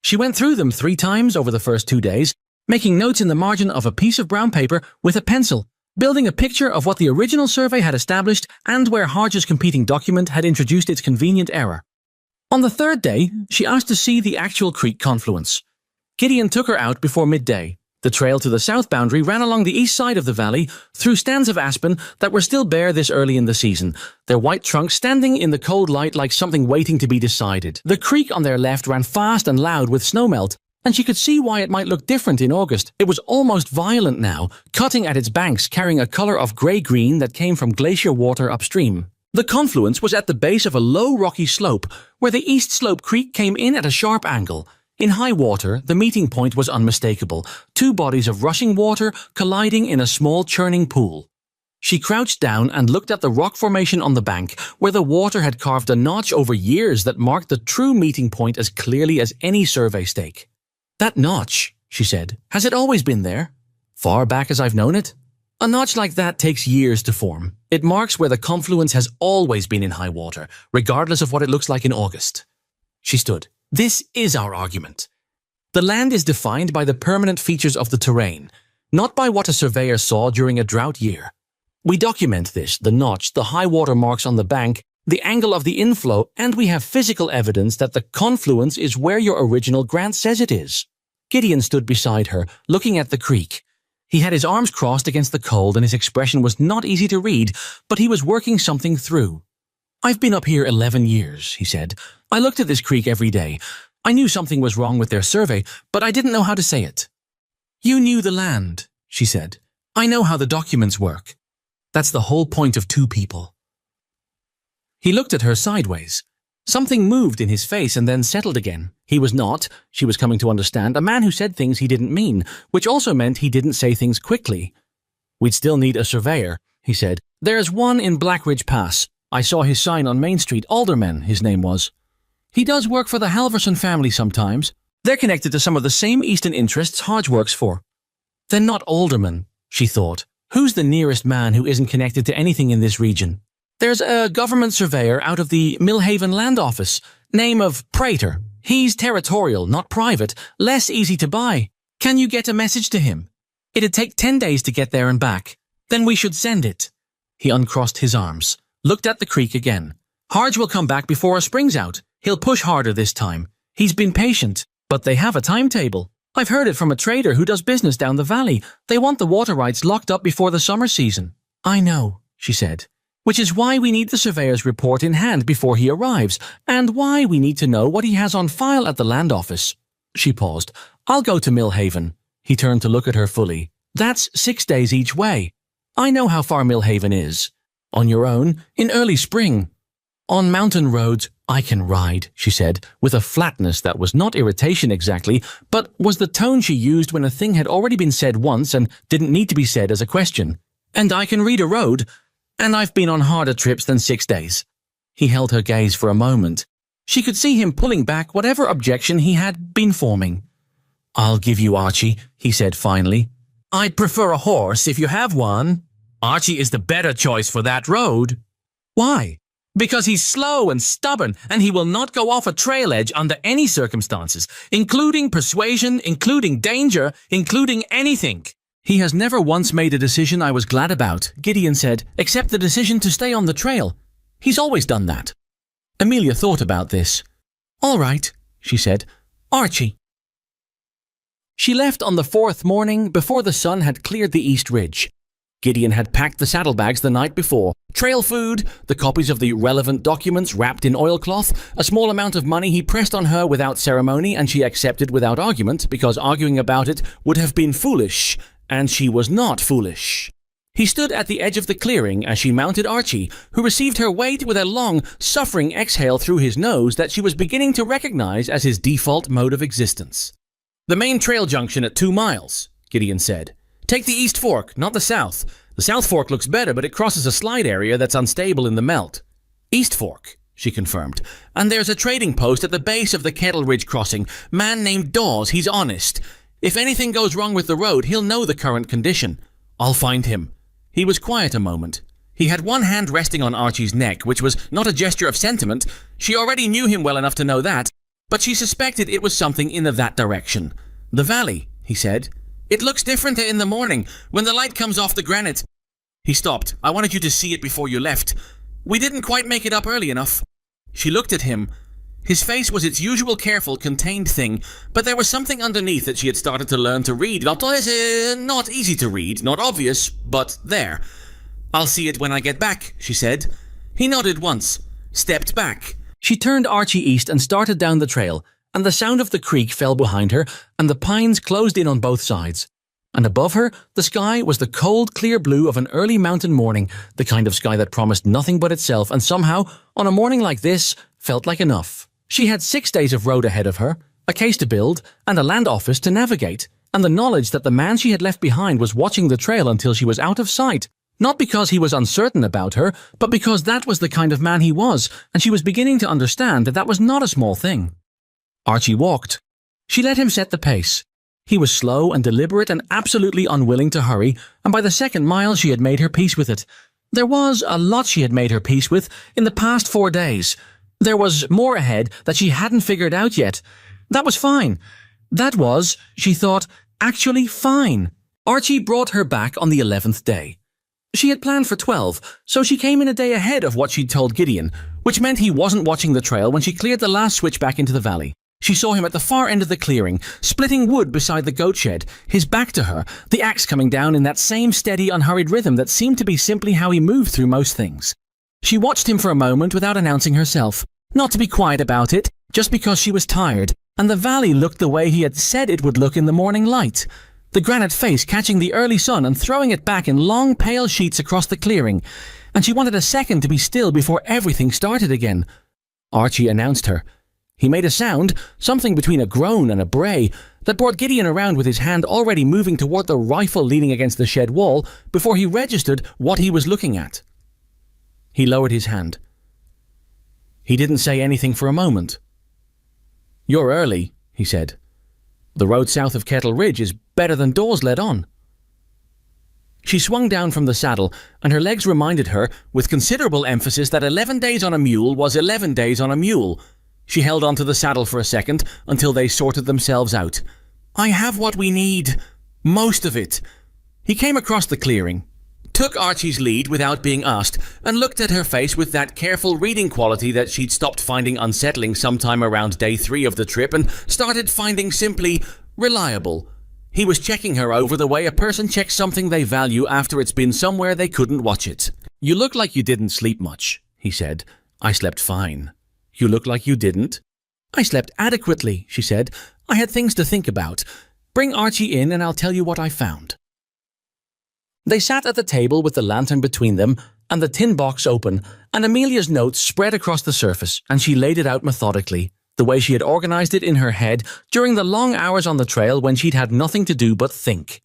She went through them 3 times over the first 2 days, making notes in the margin of a piece of brown paper with a pencil, building a picture of what the original survey had established and where Harge's competing document had introduced its convenient error. On the 3rd day, she asked to see the actual creek confluence. Gideon took her out before midday. The trail to the south boundary ran along the east side of the valley, through stands of aspen that were still bare this early in the season, their white trunks standing in the cold light like something waiting to be decided. The creek on their left ran fast and loud with snowmelt, and she could see why it might look different in August. It was almost violent now, cutting at its banks, carrying a colour of grey-green that came from glacier water upstream. The confluence was at the base of a low rocky slope, where the East Slope Creek came in at a sharp angle. In high water, the meeting point was unmistakable, 2 bodies of rushing water colliding in a small churning pool. She crouched down and looked at the rock formation on the bank, where the water had carved a notch over years that marked the true meeting point as clearly as any survey stake. That notch, she said, has it always been there? Far back as I've known it? A notch like that takes years to form. It marks where the confluence has always been in high water, regardless of what it looks like in August. She stood. This is our argument. The land is defined by the permanent features of the terrain, not by what a surveyor saw during a drought year. We document this, the notch, the high water marks on the bank, the angle of the inflow, and we have physical evidence that the confluence is where your original grant says it is. Gideon stood beside her, looking at the creek. He had his arms crossed against the cold and his expression was not easy to read, but he was working something through. I've been up here 11 years, he said. I looked at this creek every day. I knew something was wrong with their survey, but I didn't know how to say it. You knew the land, she said. I know how the documents work. That's the whole point of 2 people. He looked at her sideways. Something moved in his face and then settled again. He was not, she was coming to understand, a man who said things he didn't mean, which also meant he didn't say things quickly. We'd still need a surveyor, he said. There's one in Blackridge Pass. I saw his sign on Main Street. Alderman, his name was. He does work for the Halverson family sometimes. They're connected to some of the same Eastern interests Hodge works for. They're not aldermen, she thought. Who's the nearest man who isn't connected to anything in this region? There's a government surveyor out of the Millhaven Land Office, name of Prater. He's territorial, not private, less easy to buy. Can you get a message to him? It'd take 10 days to get there and back. Then we should send it. He uncrossed his arms, looked at the creek again. Harge will come back before a spring's out. He'll push harder this time. He's been patient, but they have a timetable. I've heard it from a trader who does business down the valley. They want the water rights locked up before the summer season. I know, she said. Which is why we need the surveyor's report in hand before he arrives, and why we need to know what he has on file at the land office. She paused. I'll go to Millhaven. He turned to look at her fully. That's 6 days each way. I know how far Millhaven is. On your own, in early spring. On mountain roads, I can ride, she said, with a flatness that was not irritation exactly, but was the tone she used when a thing had already been said once and didn't need to be said as a question. And I can read a road. And I've been on harder trips than 6 days. He held her gaze for a moment. She could see him pulling back whatever objection he had been forming. I'll give you Archie, he said finally. I'd prefer a horse if you have one. Archie is the better choice for that road. Why? Because he's slow and stubborn, and he will not go off a trail edge under any circumstances, including persuasion, including danger, including anything. He has never once made a decision I was glad about, Gideon said, except the decision to stay on the trail. He's always done that. Amelia thought about this. All right, she said. Archie. She left on the 4th morning before the sun had cleared the east ridge. Gideon had packed the saddlebags the night before. Trail food, the copies of the relevant documents wrapped in oilcloth, a small amount of money he pressed on her without ceremony and she accepted without argument because arguing about it would have been foolish, and she was not foolish. He stood at the edge of the clearing as she mounted Archie, who received her weight with a long, suffering exhale through his nose that she was beginning to recognize as his default mode of existence. The main trail junction at 2 miles, Gideon said. Take the east fork, not the south. The south fork looks better, but it crosses a slide area that's unstable in the melt. East fork, she confirmed. And there's a trading post at the base of the Kettle Ridge crossing. Man named Dawes, he's honest. If anything goes wrong with the road, he'll know the current condition. I'll find him. He was quiet a moment. He had one hand resting on Archie's neck, which was not a gesture of sentiment. She already knew him well enough to know that, but she suspected it was something in that direction. The valley, he said. It looks different in the morning, when the light comes off the granite. He stopped. I wanted you to see it before you left. We didn't quite make it up early enough. She looked at him. His face was its usual careful, contained thing, but there was something underneath that she had started to learn to read. Not easy to read, not obvious, but there. I'll see it when I get back, she said. He nodded once, stepped back. She turned Archie east and started down the trail, and the sound of the creek fell behind her, and the pines closed in on both sides. And above her, the sky was the cold, clear blue of an early mountain morning, the kind of sky that promised nothing but itself, and somehow, on a morning like this, felt like enough. She had 6 days of road ahead of her, a case to build, and a land office to navigate, and the knowledge that the man she had left behind was watching the trail until she was out of sight, not because he was uncertain about her, but because that was the kind of man he was, and she was beginning to understand that was not a small thing. Archie walked. She let him set the pace. He was slow and deliberate and absolutely unwilling to hurry, and by the 2nd mile she had made her peace with it. There was a lot she had made her peace with in the past 4 days. There was more ahead that she hadn't figured out yet. That was fine. That was, she thought, actually fine. Archie brought her back on the 11th day. She had planned for 12, so she came in a day ahead of what she'd told Gideon, which meant he wasn't watching the trail when she cleared the last switch back into the valley. She saw him at the far end of the clearing, splitting wood beside the goat shed, his back to her, the axe coming down in that same steady, unhurried rhythm that seemed to be simply how he moved through most things. She watched him for a moment without announcing herself, not to be quiet about it, just because she was tired, and the valley looked the way he had said it would look in the morning light. The granite face catching the early sun and throwing it back in long, pale sheets across the clearing, and she wanted a second to be still before everything started again. Archie announced her. He made a sound, something between a groan and a bray, that brought Gideon around with his hand already moving toward the rifle leaning against the shed wall before he registered what he was looking at. He lowered his hand. He didn't say anything for a moment. You're early, he said. The road south of Kettle Ridge is better than Dawes led on. She swung down from the saddle, and her legs reminded her, with considerable emphasis, that 11 days on a mule was 11 days on a mule. She held onto the saddle for a second, until they sorted themselves out. I have what we need. Most of it. He came across the clearing, took Archie's lead without being asked, and looked at her face with that careful reading quality that she'd stopped finding unsettling sometime around day 3 of the trip and started finding simply reliable. He was checking her over the way a person checks something they value after it's been somewhere they couldn't watch it. You look like you didn't sleep much, he said. I slept fine. You look like you didn't. I slept adequately, she said. I had things to think about. Bring Archie in and I'll tell you what I found. They sat at the table with the lantern between them and the tin box open, and Amelia's notes spread across the surface, and she laid it out methodically, the way she had organized it in her head during the long hours on the trail when she'd had nothing to do but think.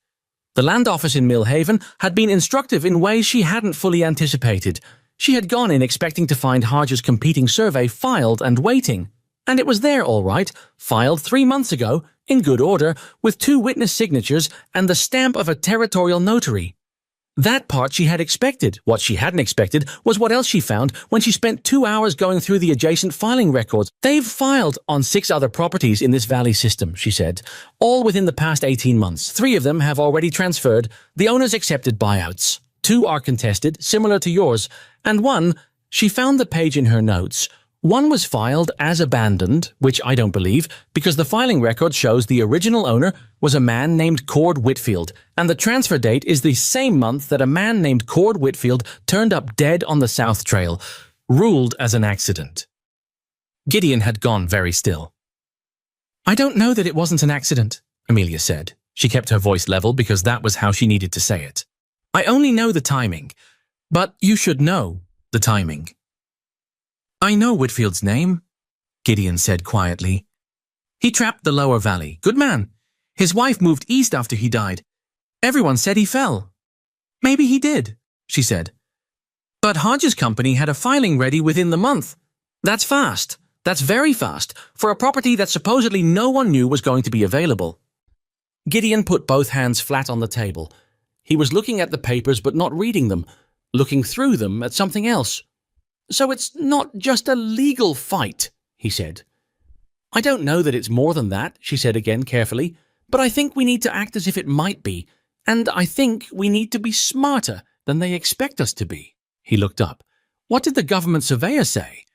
The land office in Millhaven had been instructive in ways she hadn't fully anticipated. She had gone in expecting to find Hodge's competing survey filed and waiting. And it was there all right, filed 3 months ago, in good order, with 2 witness signatures and the stamp of a territorial notary. That part she had expected. What she hadn't expected was what else she found when she spent 2 hours going through the adjacent filing records. They've filed on 6 other properties in this valley system, she said, all within the past 18 months. 3 of them have already transferred. The owners accepted buyouts. 2 are contested, similar to yours, and 1, she found the page in her notes. 1 was filed as abandoned, which I don't believe, because the filing record shows the original owner was a man named Cord Whitfield, and the transfer date is the same month that a man named Cord Whitfield turned up dead on the South Trail, ruled as an accident. Gideon had gone very still. I don't know that it wasn't an accident, Amelia said. She kept her voice level because that was how she needed to say it. I only know the timing, but you should know the timing. I know Whitfield's name, Gideon said quietly. He trapped the lower valley. Good man. His wife moved east after he died. Everyone said he fell. Maybe he did, she said. But Hodge's company had a filing ready within the month. That's fast. That's very fast, for a property that supposedly no one knew was going to be available. Gideon put both hands flat on the table. He was looking at the papers but not reading them, looking through them at something else. So it's not just a legal fight, he said. I don't know that it's more than that, she said again carefully, but I think we need to act as if it might be, and I think we need to be smarter than they expect us to be. He looked up. What did the government surveyor say?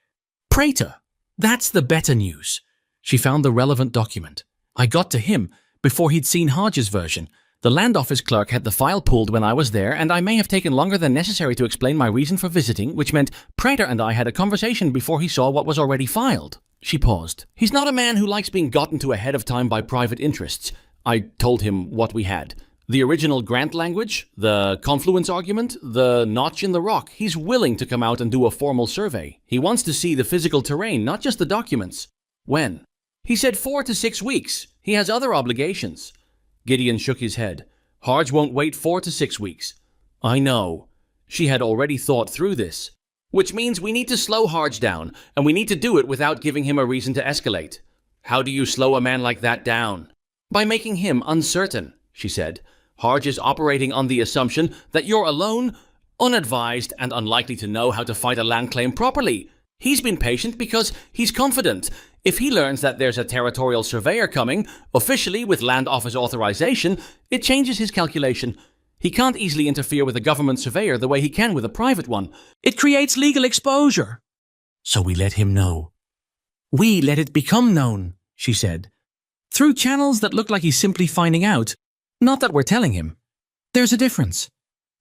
Prater. That's the better news. She found the relevant document. I got to him before he'd seen Hodge's version. The land office clerk had the file pulled when I was there, and I may have taken longer than necessary to explain my reason for visiting, which meant Prater and I had a conversation before he saw what was already filed. She paused. He's not a man who likes being gotten to ahead of time by private interests. I told him what we had. The original grant language, the confluence argument, the notch in the rock. He's willing to come out and do a formal survey. He wants to see the physical terrain, not just the documents. When? He said 4 to 6 weeks. He has other obligations. Gideon shook his head. Hodge won't wait 4 to 6 weeks. I know. She had already thought through this. Which means we need to slow Hodge down, and we need to do it without giving him a reason to escalate. How do you slow a man like that down? By making him uncertain, she said. Hodge is operating on the assumption that you're alone, unadvised, and unlikely to know how to fight a land claim properly. He's been patient because he's confident. If he learns that there's a territorial surveyor coming, officially with land office authorization, it changes his calculation. He can't easily interfere with a government surveyor the way he can with a private one. It creates legal exposure. So we let him know. We let it become known, she said. Through channels that look like he's simply finding out. Not that we're telling him. There's a difference.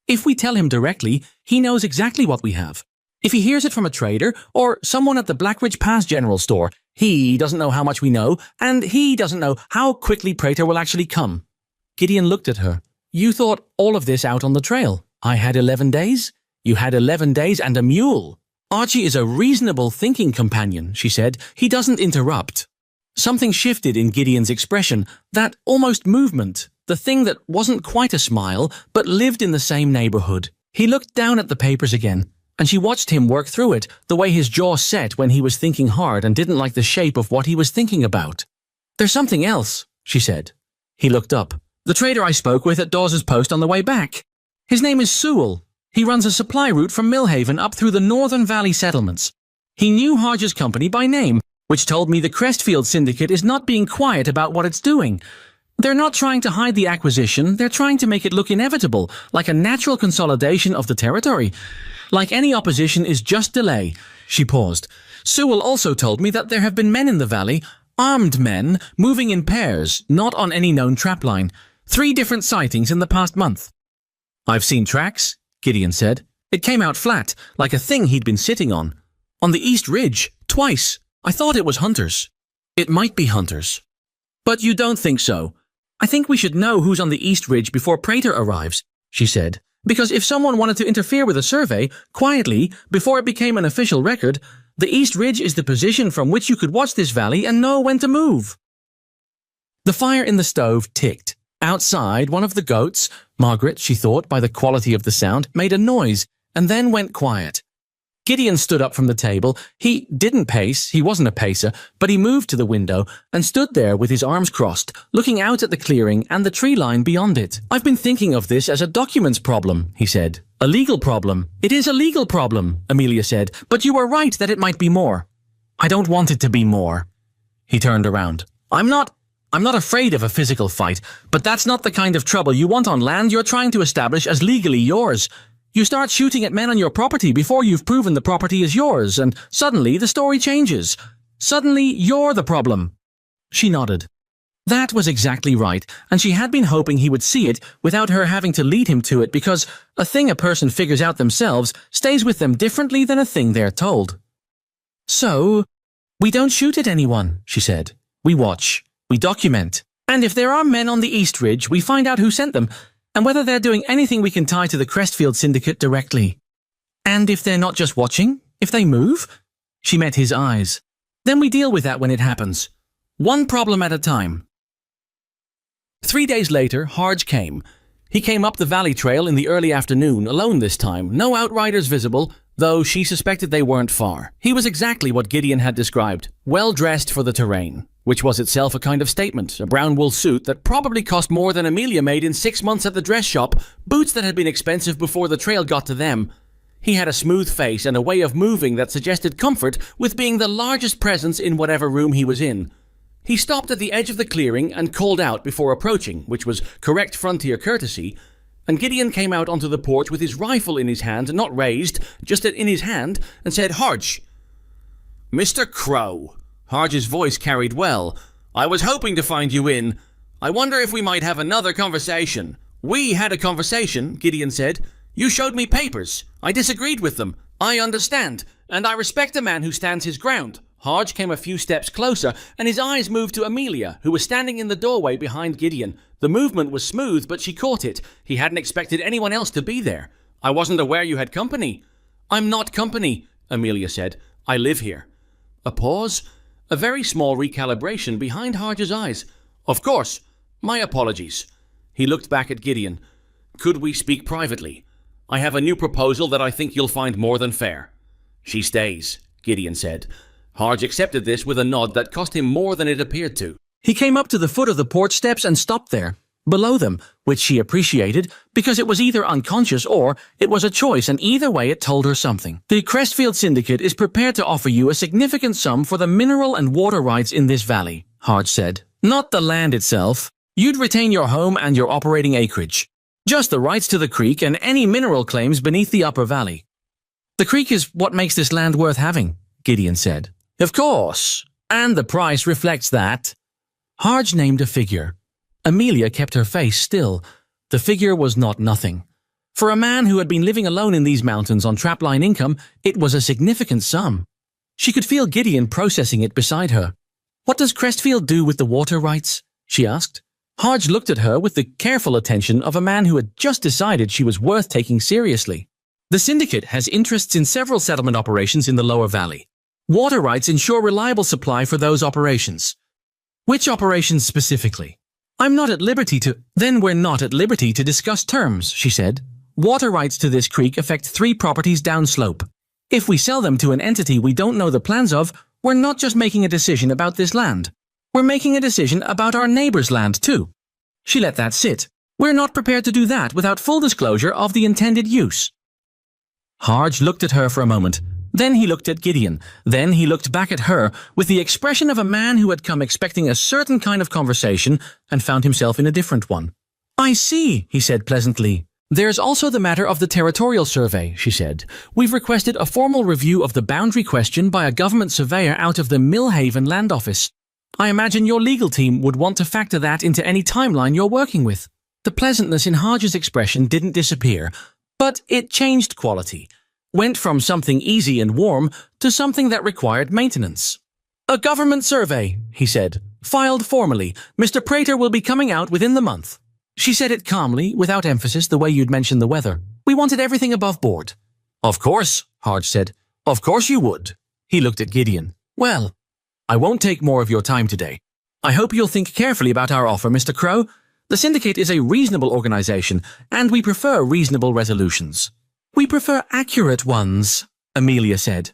If we tell him directly, he knows exactly what we have. If he hears it from a trader or someone at the Blackridge Pass General Store, he doesn't know how much we know, and he doesn't know how quickly Prater will actually come. Gideon looked at her. You thought all of this out on the trail. I had 11 days. You had 11 days and a mule. Archie is a reasonable thinking companion, she said. He doesn't interrupt. Something shifted in Gideon's expression, that almost movement, the thing that wasn't quite a smile, but lived in the same neighborhood. He looked down at the papers again, and she watched him work through it, the way his jaw set when he was thinking hard and didn't like the shape of what he was thinking about. There's something else, she said. He looked up. The trader I spoke with at Dawes's Post on the way back. His name is Sewell. He runs a supply route from Millhaven up through the Northern Valley settlements. He knew Hodge's company by name, which told me the Crestfield Syndicate is not being quiet about what it's doing. They're not trying to hide the acquisition, they're trying to make it look inevitable, like a natural consolidation of the territory. Like any opposition is just delay. She paused. Sewell also told me that there have been men in the valley, armed men, moving in pairs, not on any known trapline. 3 different sightings in the past month. I've seen tracks, Gideon said. It came out flat, like a thing he'd been sitting on. On the East Ridge, twice. I thought it was hunters. It might be hunters. But you don't think so. I think we should know who's on the East Ridge before Prater arrives, she said. Because if someone wanted to interfere with a survey, quietly, before it became an official record, the East Ridge is the position from which you could watch this valley and know when to move. The fire in the stove ticked. Outside, one of the goats, Margaret, she thought by the quality of the sound, made a noise and then went quiet. Gideon stood up from the table. He didn't pace, he wasn't a pacer, but he moved to the window and stood there with his arms crossed, looking out at the clearing and the tree line beyond it. "I've been thinking of this as a documents problem," he said. "A legal problem." "It is a legal problem," Amelia said, "but you are right that it might be more." "I don't want it to be more." He turned around. I'm not afraid of a physical fight, but that's not the kind of trouble you want on land you're trying to establish as legally yours. You start shooting at men on your property before you've proven the property is yours, and suddenly the story changes. Suddenly you're the problem. She nodded. That was exactly right, and she had been hoping he would see it without her having to lead him to it, because a thing a person figures out themselves stays with them differently than a thing they're told. "So, we don't shoot at anyone," she said. "We watch. We document. And if there are men on the East Ridge, we find out who sent them, and whether they're doing anything we can tie to the Crestfield Syndicate directly. And if they're not just watching, if they move," she met his eyes, "then we deal with that when it happens. One problem at a time." 3 days later, Harge came. He came up the valley trail in the early afternoon, alone this time, no outriders visible, though she suspected they weren't far. He was exactly what Gideon had described, well dressed for the terrain, which was itself a kind of statement, a brown wool suit that probably cost more than Amelia made in 6 months at the dress shop, boots that had been expensive before the trail got to them. He had a smooth face and a way of moving that suggested comfort with being the largest presence in whatever room he was in. He stopped at the edge of the clearing and called out before approaching, which was correct frontier courtesy, and Gideon came out onto the porch with his rifle in his hand, not raised, just in his hand, and said, "Harge." "Mr. Crow." Harge's voice carried well. "I was hoping to find you in. I wonder if we might have another conversation." "We had a conversation," Gideon said. "You showed me papers. I disagreed with them. I understand, and I respect a man who stands his ground." Harge came a few steps closer, and his eyes moved to Amelia, who was standing in the doorway behind Gideon. The movement was smooth, but she caught it. He hadn't expected anyone else to be there. "I wasn't aware you had company." "I'm not company," Amelia said. "I live here." A pause, a very small recalibration behind Harge's eyes. "Of course. My apologies." He looked back at Gideon. "Could we speak privately? I have a new proposal that I think you'll find more than fair." "She stays," Gideon said. Harge accepted this with a nod that cost him more than it appeared to. He came up to the foot of the porch steps and stopped there, below them, which she appreciated because it was either unconscious or it was a choice, and either way it told her something. "The Crestfield Syndicate is prepared to offer you a significant sum for the mineral and water rights in this valley," Harge said. "Not the land itself. You'd retain your home and your operating acreage. Just the rights to the creek and any mineral claims beneath the upper valley." "The creek is what makes this land worth having," Gideon said. "Of course, and the price reflects that." Harge named a figure. Amelia kept her face still. The figure was not nothing. For a man who had been living alone in these mountains on trapline income, it was a significant sum. She could feel Gideon processing it beside her. "What does Crestfield do with the water rights?" she asked. Harge looked at her with the careful attention of a man who had just decided she was worth taking seriously. "The syndicate has interests in several settlement operations in the lower valley. Water rights ensure reliable supply for those operations." "Which operations specifically?" "I'm not at liberty to—" "Then we're not at liberty to discuss terms," she said. "Water rights to this creek affect 3 properties downslope. If we sell them to an entity we don't know the plans of, we're not just making a decision about this land. We're making a decision about our neighbor's land, too." She let that sit. "We're not prepared to do that without full disclosure of the intended use." Harge looked at her for a moment. Then he looked at Gideon. Then he looked back at her with the expression of a man who had come expecting a certain kind of conversation and found himself in a different one. "I see," he said pleasantly. "There's also the matter of the territorial survey," she said. "We've requested a formal review of the boundary question by a government surveyor out of the Millhaven Land Office. I imagine your legal team would want to factor that into any timeline you're working with." The pleasantness in Harge's expression didn't disappear, but it changed quality. Went from something easy and warm to something that required maintenance. "A government survey," he said. "Filed formally. Mr. Prater will be coming out within the month." She said it calmly, without emphasis, the way you'd mentioned the weather. "We wanted everything above board." "Of course," Harge said. "Of course you would." He looked at Gideon. "Well, I won't take more of your time today. I hope you'll think carefully about our offer, Mr. Crow. The Syndicate is a reasonable organization, and we prefer reasonable resolutions." "We prefer accurate ones," Amelia said.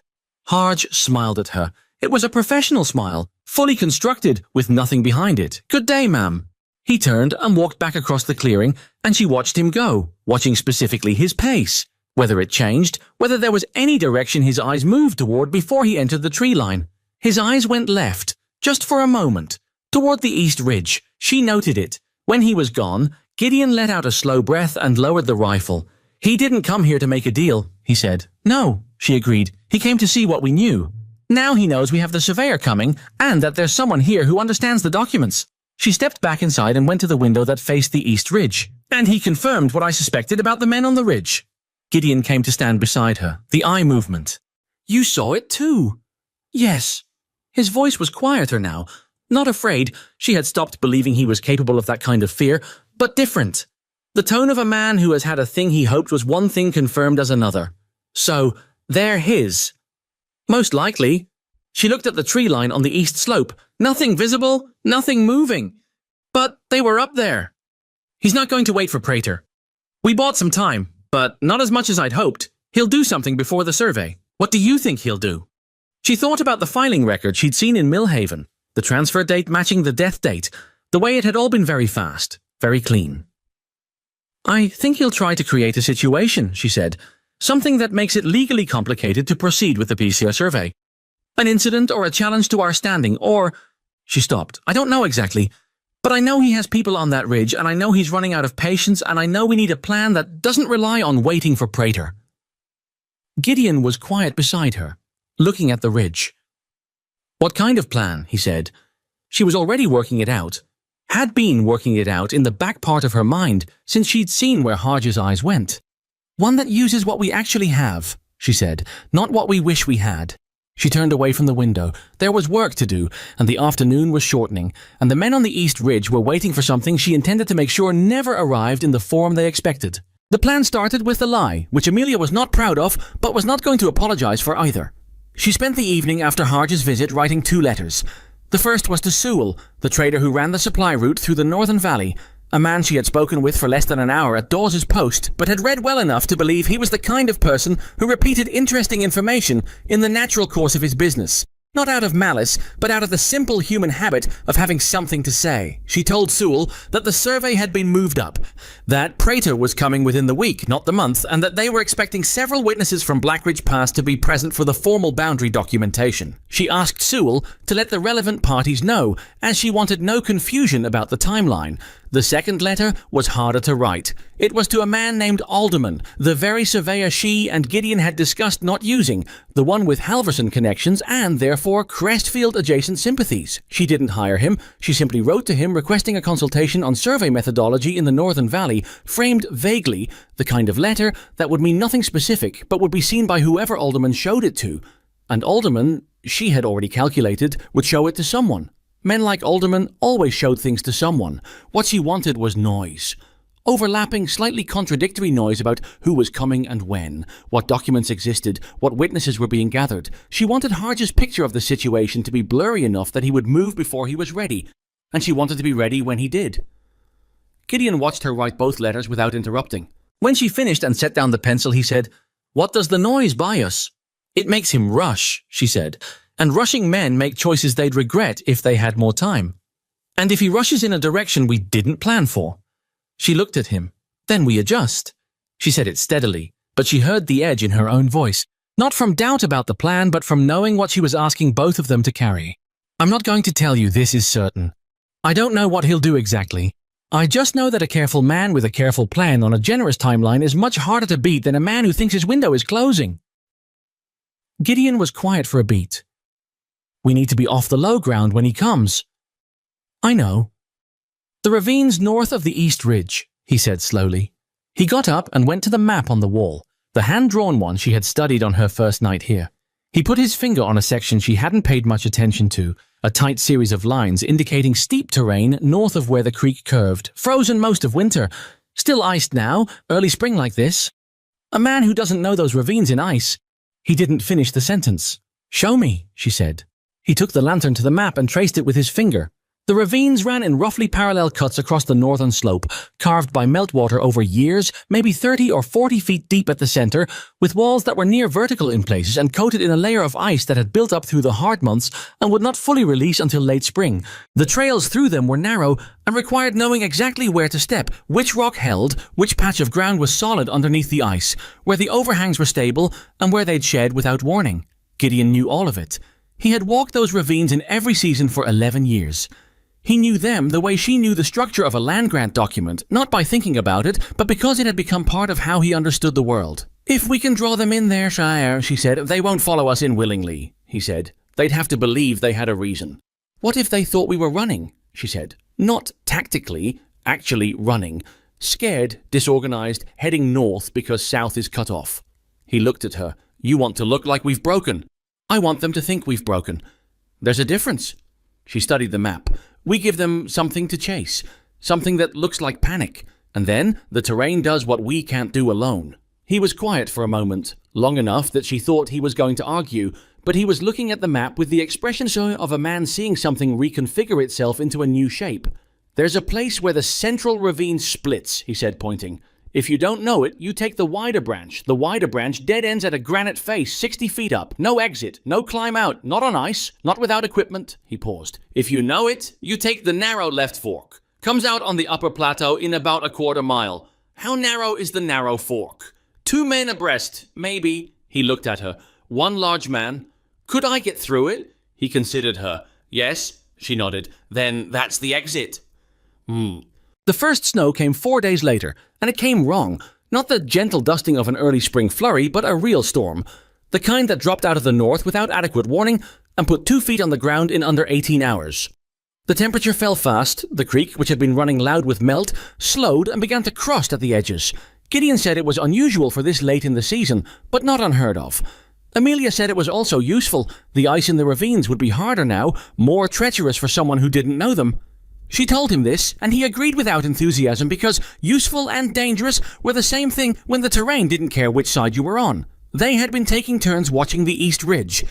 Harge smiled at her. It was a professional smile, fully constructed, with nothing behind it. Good day, ma'am. He turned and walked back across the clearing, and she watched him go, watching specifically his pace. Whether it changed, whether there was any direction his eyes moved toward before he entered the tree line. His eyes went left, just for a moment, toward the east ridge. She noted it. When he was gone, Gideon let out a slow breath and lowered the rifle. He didn't come here to make a deal, he said. No, she agreed. He came to see what we knew. Now he knows we have the surveyor coming and that there's someone here who understands the documents. She stepped back inside and went to the window that faced the east ridge. And he confirmed what I suspected about the men on the ridge. Gideon came to stand beside her, the eye movement. You saw it too. Yes. His voice was quieter now. Not afraid. She had stopped believing he was capable of that kind of fear, but different. The tone of a man who has had a thing he hoped was one thing confirmed as another. So, they're his. Most likely. She looked at the tree line on the east slope. Nothing visible, nothing moving. But they were up there. He's not going to wait for Prater. We bought some time, but not as much as I'd hoped. He'll do something before the survey. What do you think he'll do? She thought about the filing record she'd seen in Millhaven, the transfer date matching the death date, the way it had all been very fast, very clean. I think he'll try to create a situation, she said, something that makes it legally complicated to proceed with the PCR survey. An incident or a challenge to our standing, or... She stopped. I don't know exactly, but I know he has people on that ridge, and I know he's running out of patience, and I know we need a plan that doesn't rely on waiting for Prater. Gideon was quiet beside her, looking at the ridge. What kind of plan, he said. She was already working it out, had been working it out in the back part of her mind since she'd seen where Harge's eyes went. One that uses what we actually have, she said, not what we wish we had. She turned away from the window. There was work to do, and the afternoon was shortening, and the men on the East Ridge were waiting for something she intended to make sure never arrived in the form they expected. The plan started with the lie, which Amelia was not proud of, but was not going to apologize for either. She spent the evening after Harge's visit writing 2 letters. The first was to Sewell, the trader who ran the supply route through the Northern Valley, a man she had spoken with for less than an hour at Dawes's post, but had read well enough to believe he was the kind of person who repeated interesting information in the natural course of his business. Not out of malice, but out of the simple human habit of having something to say. She told Sewell that the survey had been moved up, that Prater was coming within the week, not the month, and that they were expecting several witnesses from Blackridge Pass to be present for the formal boundary documentation. She asked Sewell to let the relevant parties know, as she wanted no confusion about the timeline. The second letter was harder to write. It was to a man named Alderman, the very surveyor she and Gideon had discussed not using, the one with Halverson connections and, therefore, Crestfield-adjacent sympathies. She didn't hire him. She simply wrote to him requesting a consultation on survey methodology in the Northern Valley, framed vaguely, the kind of letter that would mean nothing specific, but would be seen by whoever Alderman showed it to. And Alderman, she had already calculated, would show it to someone. Men like Alderman always showed things to someone. What she wanted was noise. Overlapping, slightly contradictory noise about who was coming and when, what documents existed, what witnesses were being gathered. She wanted Harge's picture of the situation to be blurry enough that he would move before he was ready, and she wanted to be ready when he did. Gideon watched her write both letters without interrupting. When she finished and set down the pencil, he said, "What does the noise buy us?" "It makes him rush," she said. "And rushing men make choices they'd regret if they had more time. And if he rushes in a direction we didn't plan for." She looked at him. "Then we adjust." She said it steadily, but she heard the edge in her own voice, not from doubt about the plan, but from knowing what she was asking both of them to carry. "I'm not going to tell you this is certain. I don't know what he'll do exactly. I just know that a careful man with a careful plan on a generous timeline is much harder to beat than a man who thinks his window is closing." Gideon was quiet for a beat. "We need to be off the low ground when he comes." "I know." "The ravines north of the East Ridge," he said slowly. He got up and went to the map on the wall, the hand-drawn one she had studied on her first night here. He put his finger on a section she hadn't paid much attention to, a tight series of lines indicating steep terrain north of where the creek curved, frozen most of winter, still iced now, early spring like this. A man who doesn't know those ravines in ice. He didn't finish the sentence. "Show me," she said. He took the lantern to the map and traced it with his finger. The ravines ran in roughly parallel cuts across the northern slope, carved by meltwater over years, maybe 30 or 40 feet deep at the center, with walls that were near vertical in places and coated in a layer of ice that had built up through the hard months and would not fully release until late spring. The trails through them were narrow and required knowing exactly where to step, which rock held, which patch of ground was solid underneath the ice, where the overhangs were stable, and where they'd shed without warning. Gideon knew all of it. He had walked those ravines in every season for 11 years. He knew them the way she knew the structure of a land grant document, not by thinking about it, but because it had become part of how he understood the world. "If we can draw them in there, Shire," she said, "they won't follow us in willingly," he said. "They'd have to believe they had a reason." "What if they thought we were running?" she said. "Not tactically, actually running. Scared, disorganized, heading north because south is cut off." He looked at her. "You want to look like we've broken. I want them to think we've broken. There's a difference." She studied the map. "We give them something to chase, something that looks like panic, and then the terrain does what we can't do alone." He was quiet for a moment, long enough that she thought he was going to argue, but he was looking at the map with the expression of a man seeing something reconfigure itself into a new shape. "There's a place where the central ravine splits," he said, pointing. "If you don't know it, you take the wider branch. The wider branch dead ends at a granite face 60 feet up. No exit, no climb out, not on ice, not without equipment." He paused. "If you know it, you take the narrow left fork. Comes out on the upper plateau in about a quarter mile. How narrow is the narrow fork?" "2 men abreast, maybe." He looked at her. "One large man." "Could I get through it?" He considered her. "Yes," she nodded. "Then that's the exit." The first snow came 4 days later, and it came wrong. Not the gentle dusting of an early spring flurry, but a real storm. The kind that dropped out of the north without adequate warning and put 2 feet on the ground in under 18 hours. The temperature fell fast. The creek, which had been running loud with melt, slowed and began to crust at the edges. Gideon said it was unusual for this late in the season, but not unheard of. Amelia said it was also useful. The ice in the ravines would be harder now, more treacherous for someone who didn't know them. She told him this, and he agreed without enthusiasm because useful and dangerous were the same thing when the terrain didn't care which side you were on. They had been taking turns watching the East Ridge.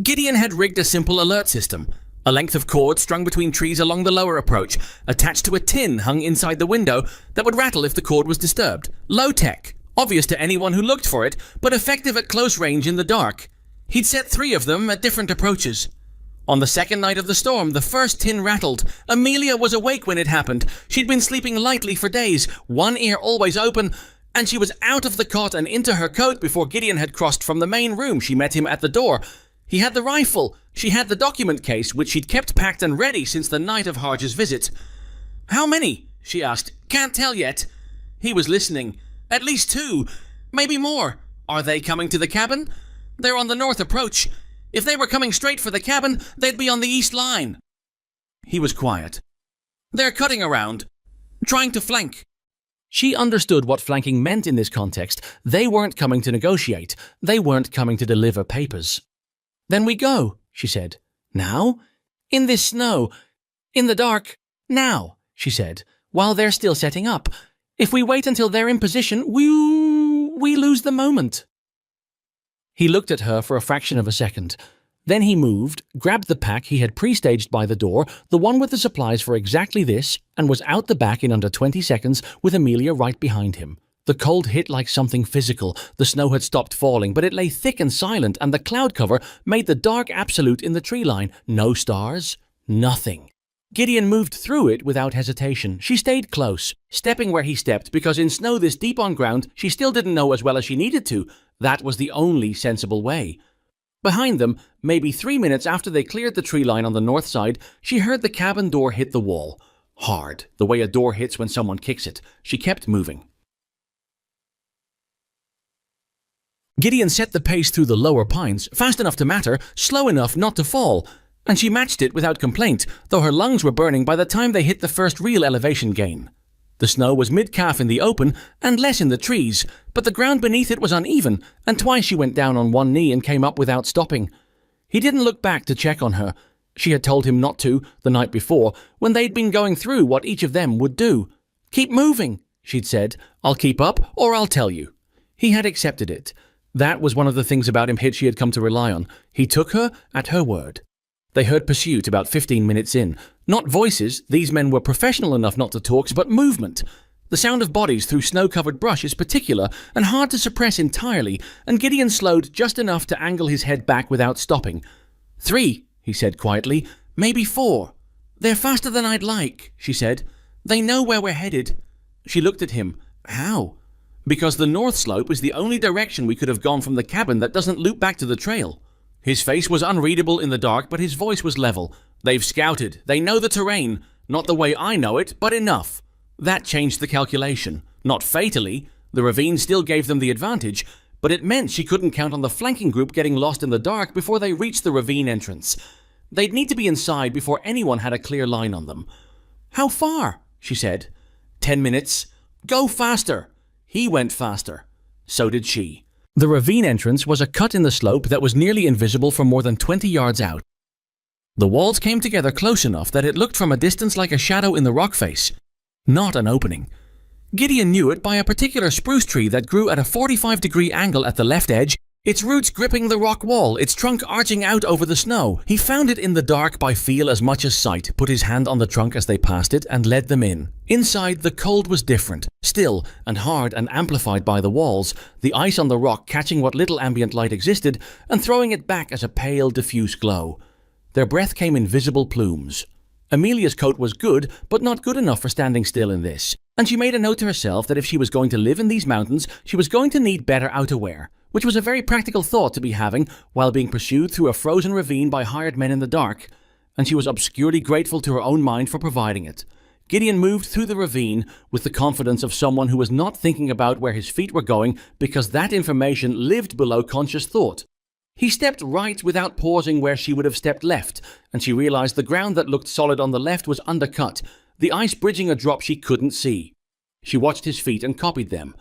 Gideon had rigged a simple alert system. A length of cord strung between trees along the lower approach, attached to a tin hung inside the window that would rattle if the cord was disturbed. Low-tech, obvious to anyone who looked for it, but effective at close range in the dark. He'd set 3 of them at different approaches. On the second night of the storm, the first tin rattled. Amelia was awake when it happened. She'd been sleeping lightly for days, one ear always open, and she was out of the cot and into her coat before Gideon had crossed from the main room. She met him at the door. He had the rifle. She had the document case, which she'd kept packed and ready since the night of Harge's visit. "How many?" she asked. "Can't tell yet." He was listening. "At least 2. Maybe more. Are they coming to the cabin?" "They're on the north approach. If they were coming straight for the cabin, they'd be on the east line." He was quiet. "They're cutting around, trying to flank." She understood what flanking meant in this context. They weren't coming to negotiate. They weren't coming to deliver papers. "Then we go," she said. "Now?" "In this snow. In the dark. Now," she said, "while they're still setting up. If we wait until they're in position, we lose the moment." He looked at her for a fraction of a second. Then he moved, grabbed the pack he had pre-staged by the door, the one with the supplies for exactly this, and was out the back in under 20 seconds with Amelia right behind him. The cold hit like something physical. The snow had stopped falling, but it lay thick and silent, and the cloud cover made the dark absolute in the tree line. No stars, nothing. Gideon moved through it without hesitation. She stayed close, stepping where he stepped, because in snow this deep on ground she still didn't know as well as she needed to. That was the only sensible way. Behind them, maybe 3 minutes after they cleared the tree line on the north side, she heard the cabin door hit the wall. Hard, the way a door hits when someone kicks it. She kept moving. Gideon set the pace through the lower pines, fast enough to matter, slow enough not to fall, and she matched it without complaint, though her lungs were burning by the time they hit the first real elevation gain. The snow was mid-calf in the open and less in the trees, but the ground beneath it was uneven, and twice she went down on one knee and came up without stopping. He didn't look back to check on her. She had told him not to the night before, when they'd been going through what each of them would do. "Keep moving," she'd said. "I'll keep up, or I'll tell you." He had accepted it. That was one of the things about him she had come to rely on. He took her at her word. They heard pursuit about 15 minutes in. Not voices, these men were professional enough not to talk, but movement. The sound of bodies through snow-covered brush is particular and hard to suppress entirely, and Gideon slowed just enough to angle his head back without stopping. 3, he said quietly, maybe 4. They're faster than I'd like, she said. They know where we're headed. She looked at him. How? Because the north slope is the only direction we could have gone from the cabin that doesn't loop back to the trail. His face was unreadable in the dark, but his voice was level. They've scouted. They know the terrain. Not the way I know it, but enough. That changed the calculation. Not fatally. The ravine still gave them the advantage, but it meant she couldn't count on the flanking group getting lost in the dark before they reached the ravine entrance. They'd need to be inside before anyone had a clear line on them. How far? She said. 10 minutes. Go faster. He went faster. So did she. The ravine entrance was a cut in the slope that was nearly invisible for more than 20 yards out. The walls came together close enough that it looked from a distance like a shadow in the rock face. Not an opening. Gideon knew it by a particular spruce tree that grew at a 45-degree angle at the left edge, its roots gripping the rock wall, its trunk arching out over the snow. He found it in the dark by feel as much as sight, put his hand on the trunk as they passed it, and led them in. Inside, the cold was different, still and hard and amplified by the walls, the ice on the rock catching what little ambient light existed and throwing it back as a pale, diffuse glow. Their breath came in visible plumes. Amelia's coat was good, but not good enough for standing still in this, and she made a note to herself that if she was going to live in these mountains, she was going to need better outerwear, which was a very practical thought to be having while being pursued through a frozen ravine by hired men in the dark, and she was obscurely grateful to her own mind for providing it. Gideon moved through the ravine with the confidence of someone who was not thinking about where his feet were going because that information lived below conscious thought. He stepped right without pausing where she would have stepped left, and she realized the ground that looked solid on the left was undercut, the ice bridging a drop she couldn't see. She watched his feet and copied them.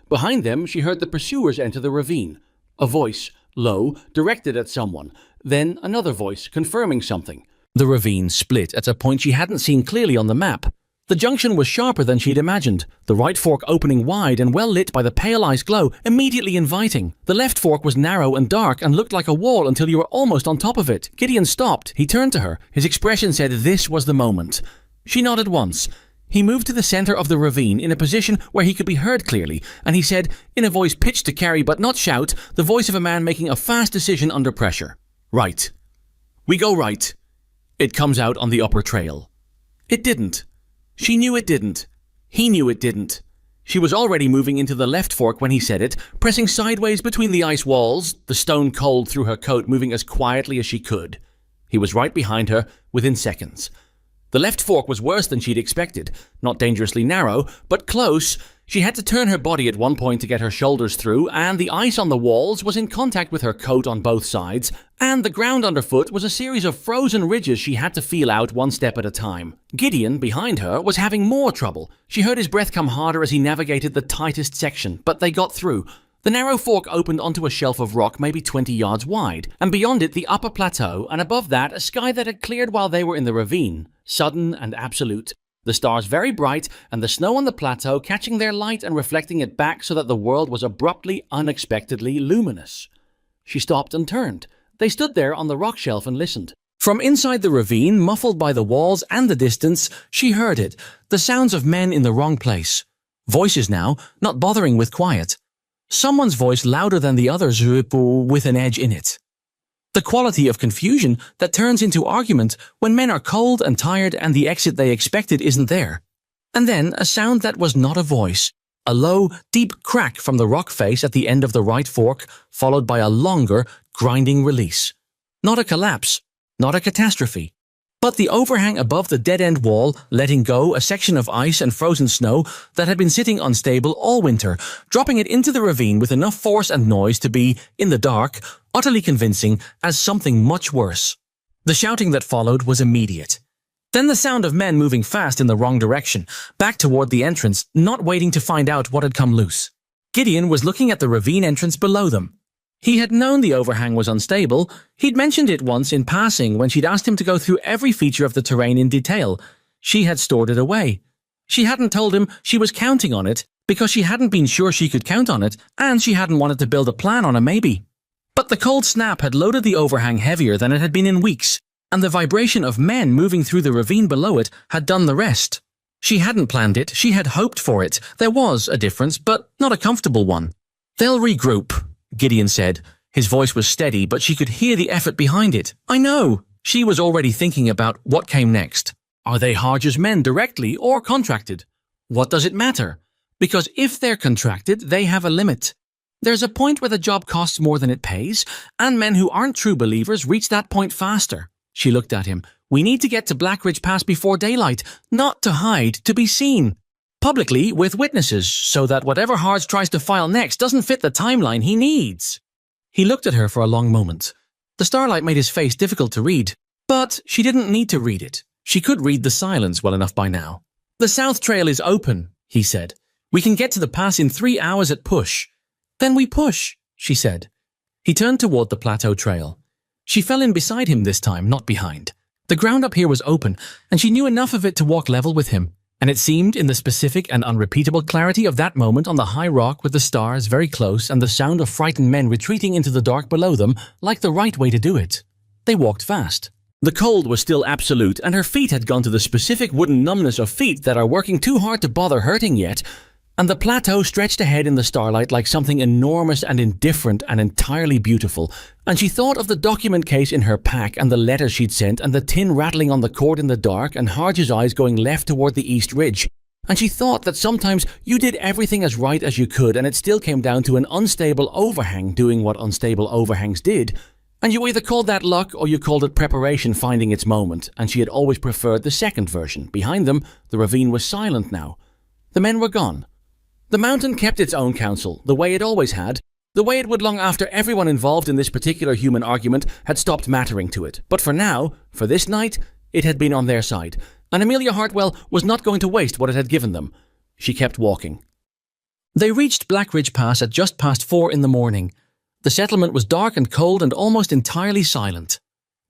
Behind them, she heard the pursuers enter the ravine. A voice, low, directed at someone, then another voice confirming something. The ravine split at a point she hadn't seen clearly on the map. The junction was sharper than she'd imagined, the right fork opening wide and well lit by the pale ice glow, immediately inviting. The left fork was narrow and dark and looked like a wall until you were almost on top of it. Gideon stopped. He turned to her. His expression said this was the moment. She nodded once. He moved to the center of the ravine in a position where he could be heard clearly, and he said, in a voice pitched to carry but not shout, the voice of a man making a fast decision under pressure. Right. We go right. It comes out on the upper trail. It didn't. She knew it didn't. He knew it didn't. She was already moving into the left fork when he said it, pressing sideways between the ice walls, the stone cold through her coat moving as quietly as she could. He was right behind her, within seconds. The left fork was worse than she'd expected. Not dangerously narrow, but close. She had to turn her body at one point to get her shoulders through, and the ice on the walls was in contact with her coat on both sides, and the ground underfoot was a series of frozen ridges she had to feel out one step at a time. Gideon, behind her, was having more trouble. She heard his breath come harder as he navigated the tightest section, but they got through. The narrow fork opened onto a shelf of rock maybe 20 yards wide, and beyond it the upper plateau, and above that a sky that had cleared while they were in the ravine. Sudden and absolute. The stars very bright, and the snow on the plateau catching their light and reflecting it back so that the world was abruptly, unexpectedly luminous. She stopped and turned. They stood there on the rock shelf and listened. From inside the ravine, muffled by the walls and the distance, she heard it, the sounds of men in the wrong place. Voices now, not bothering with quiet. Someone's voice louder than the others with an edge in it. The quality of confusion that turns into argument when men are cold and tired and the exit they expected isn't there. And then a sound that was not a voice. A low, deep crack from the rock face at the end of the right fork, followed by a longer, grinding release. Not a collapse, not a catastrophe, but the overhang above the dead-end wall, letting go a section of ice and frozen snow that had been sitting unstable all winter, dropping it into the ravine with enough force and noise to be, in the dark, utterly convincing as something much worse. The shouting that followed was immediate. Then the sound of men moving fast in the wrong direction, back toward the entrance, not waiting to find out what had come loose. Gideon was looking at the ravine entrance below them. He had known the overhang was unstable. He'd mentioned it once in passing when she'd asked him to go through every feature of the terrain in detail. She had stored it away. She hadn't told him she was counting on it because she hadn't been sure she could count on it, and she hadn't wanted to build a plan on a maybe. But the cold snap had loaded the overhang heavier than it had been in weeks. and the vibration of men moving through the ravine below it had done the rest. She hadn't planned it, she had hoped for it. There was a difference, but not a comfortable one. "They'll regroup," Gideon said. His voice was steady, but she could hear the effort behind it. "I know." She was already thinking about what came next. Are they Harge's men directly or contracted? What does it matter? Because if they're contracted, they have a limit. There's a point where the job costs more than it pays, and men who aren't true believers reach that point faster. She looked at him. "We need to get to Blackridge Pass before daylight, not to hide, to be seen. Publicly, with witnesses, so that whatever Harge tries to file next doesn't fit the timeline he needs." He looked at her for a long moment. The starlight made his face difficult to read, but she didn't need to read it. She could read the silence well enough by now. "The South Trail is open," he said. "We can get to the pass in 3 hours at push." "Then we push," she said. He turned toward the plateau trail. She fell in beside him this time, not behind. The ground up here was open, and she knew enough of it to walk level with him, and it seemed in the specific and unrepeatable clarity of that moment on the high rock with the stars very close and the sound of frightened men retreating into the dark below them like the right way to do it. They walked fast. The cold was still absolute, and her feet had gone to the specific wooden numbness of feet that are working too hard to bother hurting yet, and the plateau stretched ahead in the starlight like something enormous and indifferent and entirely beautiful, and she thought of the document case in her pack and the letters she'd sent and the tin rattling on the cord in the dark and Harge's eyes going left toward the east ridge, and she thought that sometimes you did everything as right as you could and it still came down to an unstable overhang doing what unstable overhangs did, and you either called that luck or you called it preparation finding its moment, and she had always preferred the second version. Behind them, the ravine was silent now. The men were gone. The mountain kept its own counsel, the way it always had, the way it would long after everyone involved in this particular human argument had stopped mattering to it. But for now, for this night, it had been on their side, and Amelia Hartwell was not going to waste what it had given them. She kept walking. They reached Blackridge Pass at just past 4 in the morning. The settlement was dark and cold and almost entirely silent.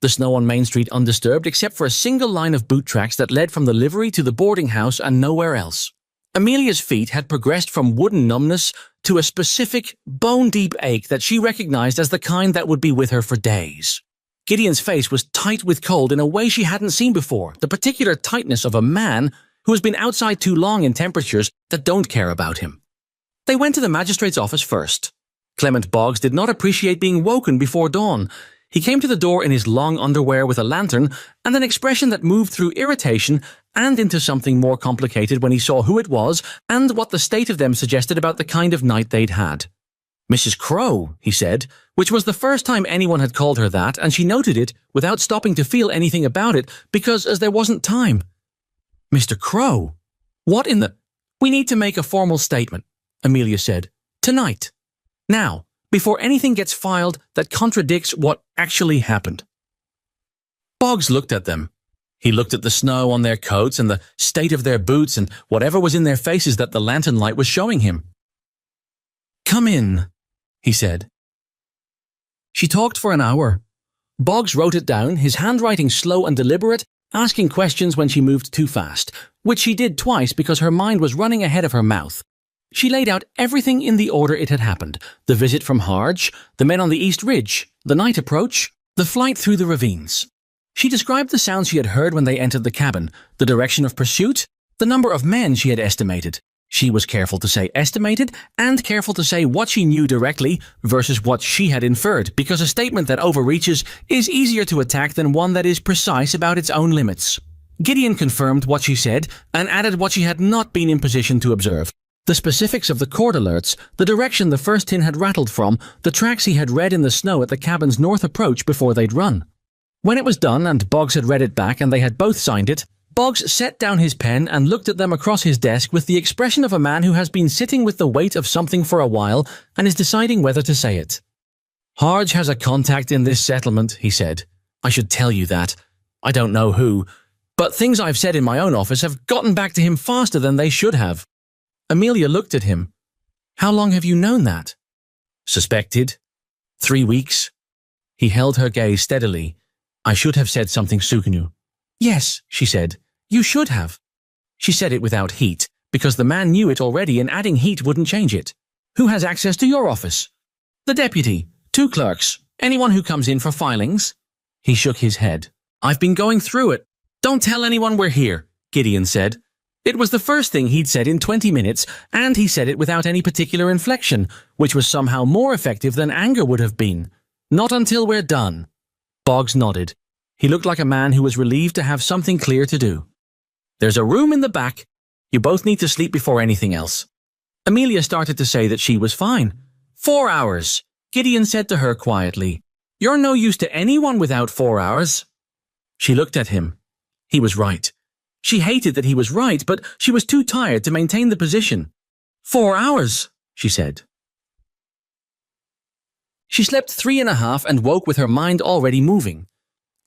The snow on Main Street undisturbed except for a single line of boot tracks that led from the livery to the boarding house and nowhere else. Amelia's feet had progressed from wooden numbness to a specific, bone-deep ache that she recognized as the kind that would be with her for days. Gideon's face was tight with cold in a way she hadn't seen before, the particular tightness of a man who has been outside too long in temperatures that don't care about him. They went to the magistrate's office first. Clement Boggs did not appreciate being woken before dawn. He came to the door in his long underwear with a lantern and an expression that moved through irritation and into something more complicated when he saw who it was and what the state of them suggested about the kind of night they'd had. "Mrs. Crowe," he said, which was the first time anyone had called her that, and she noted it without stopping to feel anything about it because as there wasn't time. "Mr. Crowe? What in the—" "We need to make a formal statement," Amelia said. "Tonight. Now, before anything gets filed that contradicts what actually happened." Boggs looked at them. He looked at the snow on their coats and the state of their boots and whatever was in their faces that the lantern light was showing him. "Come in," he said. She talked for an hour. Boggs wrote it down, his handwriting slow and deliberate, asking questions when she moved too fast, which she did twice because her mind was running ahead of her mouth. She laid out everything in the order it had happened: the visit from Harge, the men on the East Ridge, the night approach, the flight through the ravines. She described the sounds she had heard when they entered the cabin, the direction of pursuit, the number of men she had estimated. She was careful to say estimated and careful to say what she knew directly versus what she had inferred, because a statement that overreaches is easier to attack than one that is precise about its own limits. Gideon confirmed what she said and added what she had not been in position to observe. The specifics of the cord alerts, the direction the first tin had rattled from, the tracks he had read in the snow at the cabin's north approach before they'd run. When it was done and Boggs had read it back and they had both signed it, Boggs set down his pen and looked at them across his desk with the expression of a man who has been sitting with the weight of something for a while and is deciding whether to say it. "Harge has a contact in this settlement," he said. "I should tell you that. I don't know who, but things I've said in my own office have gotten back to him faster than they should have." Amelia looked at him. "How long have you known that?" "Suspected. 3 weeks." He held her gaze steadily. "I should have said something sooner." "Yes," she said. "You should have." She said it without heat, because the man knew it already and adding heat wouldn't change it. "Who has access to your office?" "The deputy, 2 clerks, anyone who comes in for filings." He shook his head. I've been going through it. Don't tell anyone we're here, Gideon said. It was the first thing he'd said in 20 minutes, and he said it without any particular inflection, which was somehow more effective than anger would have been. Not until we're done. Boggs nodded. He looked like a man who was relieved to have something clear to do. There's a room in the back. You both need to sleep before anything else. Amelia started to say that she was fine. 4 hours, Gideon said to her quietly. You're no use to anyone without 4 hours. She looked at him. He was right. She hated that he was right, but she was too tired to maintain the position. 4 hours, she said. She slept 3.5 and woke with her mind already moving.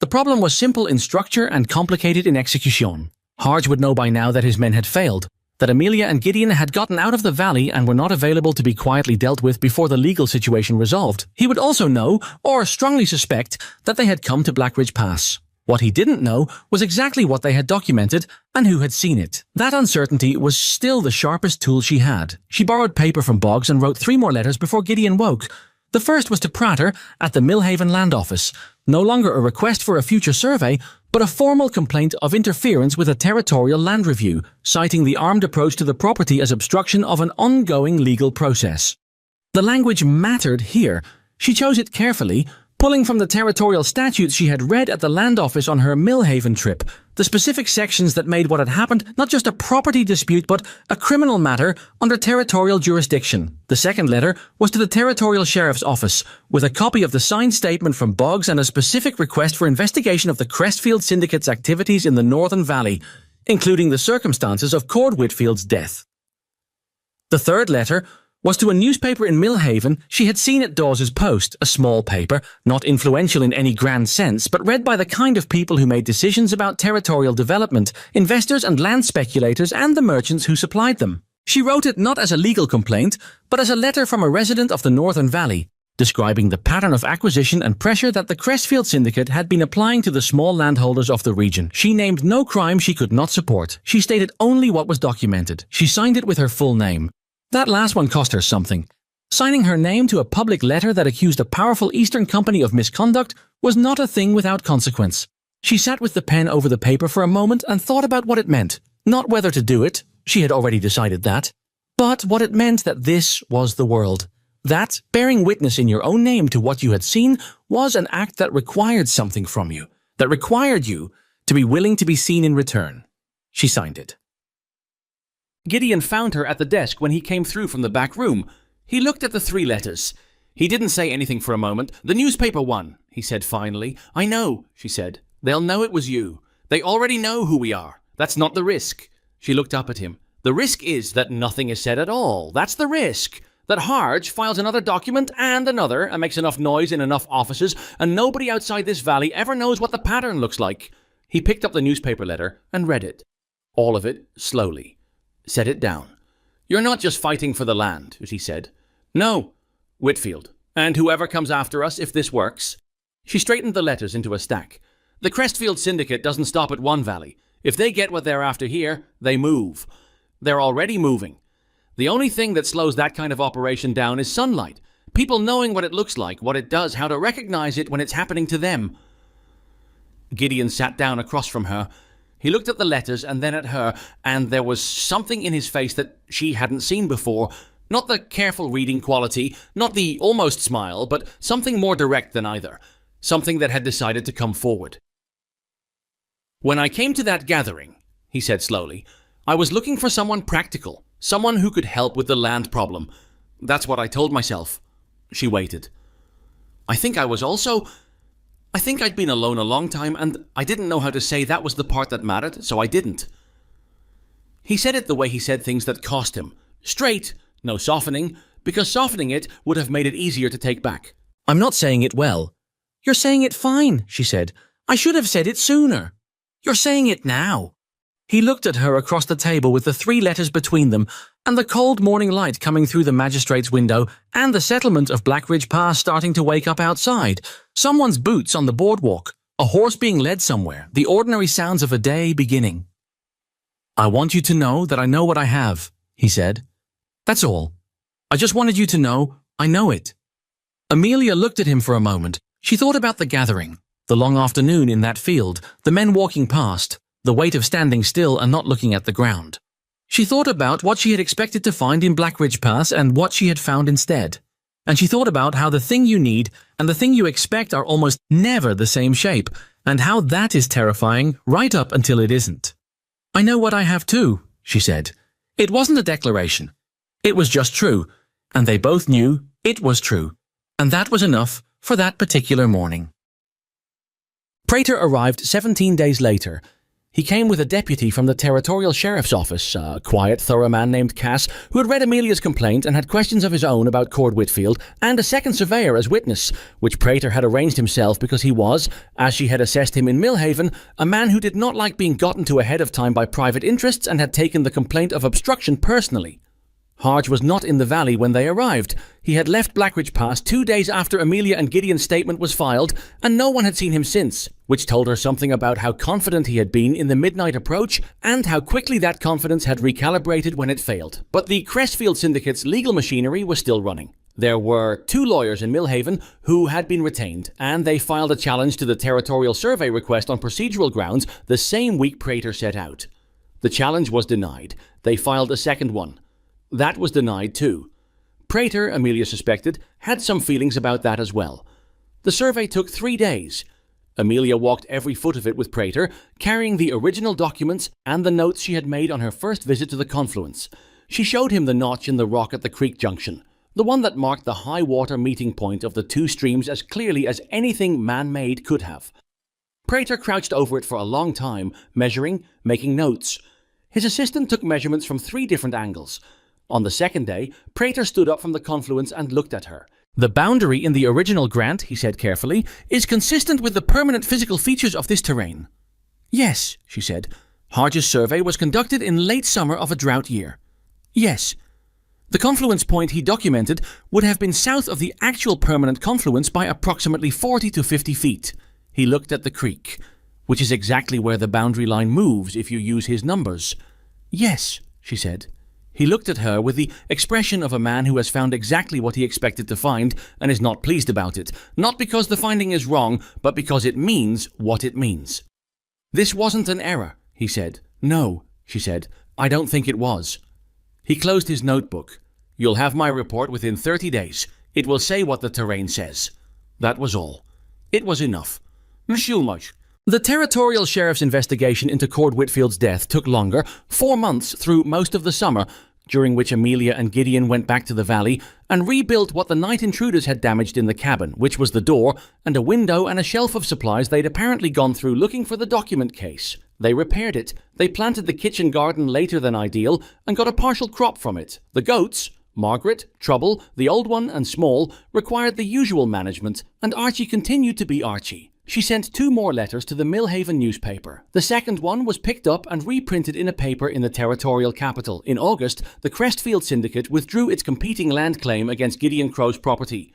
The problem was simple in structure and complicated in execution. Harge would know by now that his men had failed, that Amelia and Gideon had gotten out of the valley and were not available to be quietly dealt with before the legal situation resolved. He would also know, or strongly suspect, that they had come to Blackridge Pass. What he didn't know was exactly what they had documented and who had seen it. That uncertainty was still the sharpest tool she had. She borrowed paper from Boggs and wrote 3 more letters before Gideon woke. The first was to Prater at the Millhaven Land Office, no longer a request for a future survey, but a formal complaint of interference with a territorial land review, citing the armed approach to the property as obstruction of an ongoing legal process. The language mattered here. She chose it carefully, pulling from the territorial statutes she had read at the land office on her Millhaven trip, the specific sections that made what had happened not just a property dispute but a criminal matter under territorial jurisdiction. The second letter was to the territorial sheriff's office, with a copy of the signed statement from Boggs and a specific request for investigation of the Crestfield Syndicate's activities in the Northern Valley, including the circumstances of Cord Whitfield's death. The third letter was to a newspaper in Millhaven she had seen at Dawes's Post, a small paper, not influential in any grand sense, but read by the kind of people who made decisions about territorial development, investors and land speculators and the merchants who supplied them. She wrote it not as a legal complaint, but as a letter from a resident of the Northern Valley, describing the pattern of acquisition and pressure that the Crestfield Syndicate had been applying to the small landholders of the region. She named no crime she could not support. She stated only what was documented. She signed it with her full name. That last one cost her something. Signing her name to a public letter that accused a powerful Eastern company of misconduct was not a thing without consequence. She sat with the pen over the paper for a moment and thought about what it meant. Not whether to do it, she had already decided that, but what it meant that this was the world. That, bearing witness in your own name to what you had seen, was an act that required something from you, that required you to be willing to be seen in return. She signed it. Gideon found her at the desk when he came through from the back room. He looked at the 3 letters. He didn't say anything for a moment. The newspaper one, he said finally. I know, she said. They'll know it was you. They already know who we are. That's not the risk. She looked up at him. The risk is that nothing is said at all. That's the risk. That Harge files another document and another and makes enough noise in enough offices and nobody outside this valley ever knows what the pattern looks like. He picked up the newspaper letter and read it. All of it, slowly. Set it down. You're not just fighting for the land, she said. No, Whitfield, and whoever comes after us if this works. She straightened the letters into a stack. The Crestfield Syndicate doesn't stop at one valley. If they get what they're after here, they move. They're already moving. The only thing that slows that kind of operation down is sunlight. People knowing what it looks like, what it does, how to recognize it when it's happening to them. Gideon sat down across from her. He looked at the letters and then at her, and there was something in his face that she hadn't seen before. Not the careful reading quality, not the almost smile, but something more direct than either. Something that had decided to come forward. When I came to that gathering, he said slowly, I was looking for someone practical, someone who could help with the land problem. That's what I told myself. She waited. I think I'd been alone a long time, and I didn't know how to say that was the part that mattered, so I didn't. He said it the way he said things that cost him. Straight, no softening, because softening it would have made it easier to take back. I'm not saying it well. You're saying it fine, she said. I should have said it sooner. You're saying it now. He looked at her across the table with the 3 letters between them, and the cold morning light coming through the magistrate's window, and the settlement of Blackridge Pass starting to wake up outside, someone's boots on the boardwalk, a horse being led somewhere, the ordinary sounds of a day beginning. I want you to know that I know what I have, he said. That's all. I just wanted you to know I know it. Amelia looked at him for a moment. She thought about the gathering. The long afternoon in that field, the men walking past, the weight of standing still and not looking at the ground. She thought about what she had expected to find in Blackridge Pass and what she had found instead. And she thought about how the thing you need and the thing you expect are almost never the same shape, and how that is terrifying right up until it isn't. "I know what I have too," she said. It wasn't a declaration. It was just true, and they both knew it was true. And that was enough for that particular morning. Prater arrived 17 days later. He came with a deputy from the territorial sheriff's office, a quiet, thorough man named Cass, who had read Amelia's complaint and had questions of his own about Cord Whitfield, and a second surveyor as witness, which Prater had arranged himself because he was, as she had assessed him in Millhaven, a man who did not like being gotten to ahead of time by private interests and had taken the complaint of obstruction personally. Harge was not in the valley when they arrived. He had left Blackridge Pass 2 days after Amelia and Gideon's statement was filed, and no one had seen him since, which told her something about how confident he had been in the midnight approach and how quickly that confidence had recalibrated when it failed. But the Crestfield Syndicate's legal machinery was still running. There were 2 lawyers in Millhaven who had been retained, and they filed a challenge to the territorial survey request on procedural grounds the same week Prater set out. The challenge was denied. They filed a second one. That was denied too. Prater, Amelia suspected, had some feelings about that as well. The survey took 3 days. Amelia walked every foot of it with Prater, carrying the original documents and the notes she had made on her first visit to the confluence. She showed him the notch in the rock at the creek junction, the one that marked the high water meeting point of the 2 streams as clearly as anything man-made could have. Prater crouched over it for a long time, measuring, making notes. His assistant took measurements from 3 different angles. On the second day, Prater stood up from the confluence and looked at her. "The boundary in the original grant," he said carefully, "is consistent with the permanent physical features of this terrain." "Yes," she said. "Harge's survey was conducted in late summer of a drought year." "Yes." "The confluence point he documented would have been south of the actual permanent confluence by approximately 40 to 50 feet. He looked at the creek, which is exactly where the boundary line moves if you use his numbers." "Yes," she said. He looked at her with the expression of a man who has found exactly what he expected to find and is not pleased about it, not because the finding is wrong, but because it means what it means. "This wasn't an error," he said. "No," she said. "I don't think it was." He closed his notebook. "You'll have my report within 30 days. It will say what the terrain says." That was all. It was enough. The territorial sheriff's investigation into Cord Whitfield's death took longer, 4 months through most of the summer, during which Amelia and Gideon went back to the valley and rebuilt what the night intruders had damaged in the cabin, which was the door and a window and a shelf of supplies they'd apparently gone through looking for the document case. They repaired it. They planted the kitchen garden later than ideal and got a partial crop from it. The goats, Margaret, Trouble, the old one and Small, required the usual management, and Archie continued to be Archie. She sent 2 more letters to the Millhaven newspaper. The second one was picked up and reprinted in a paper in the territorial capital. In August, the Crestfield Syndicate withdrew its competing land claim against Gideon Crow's property.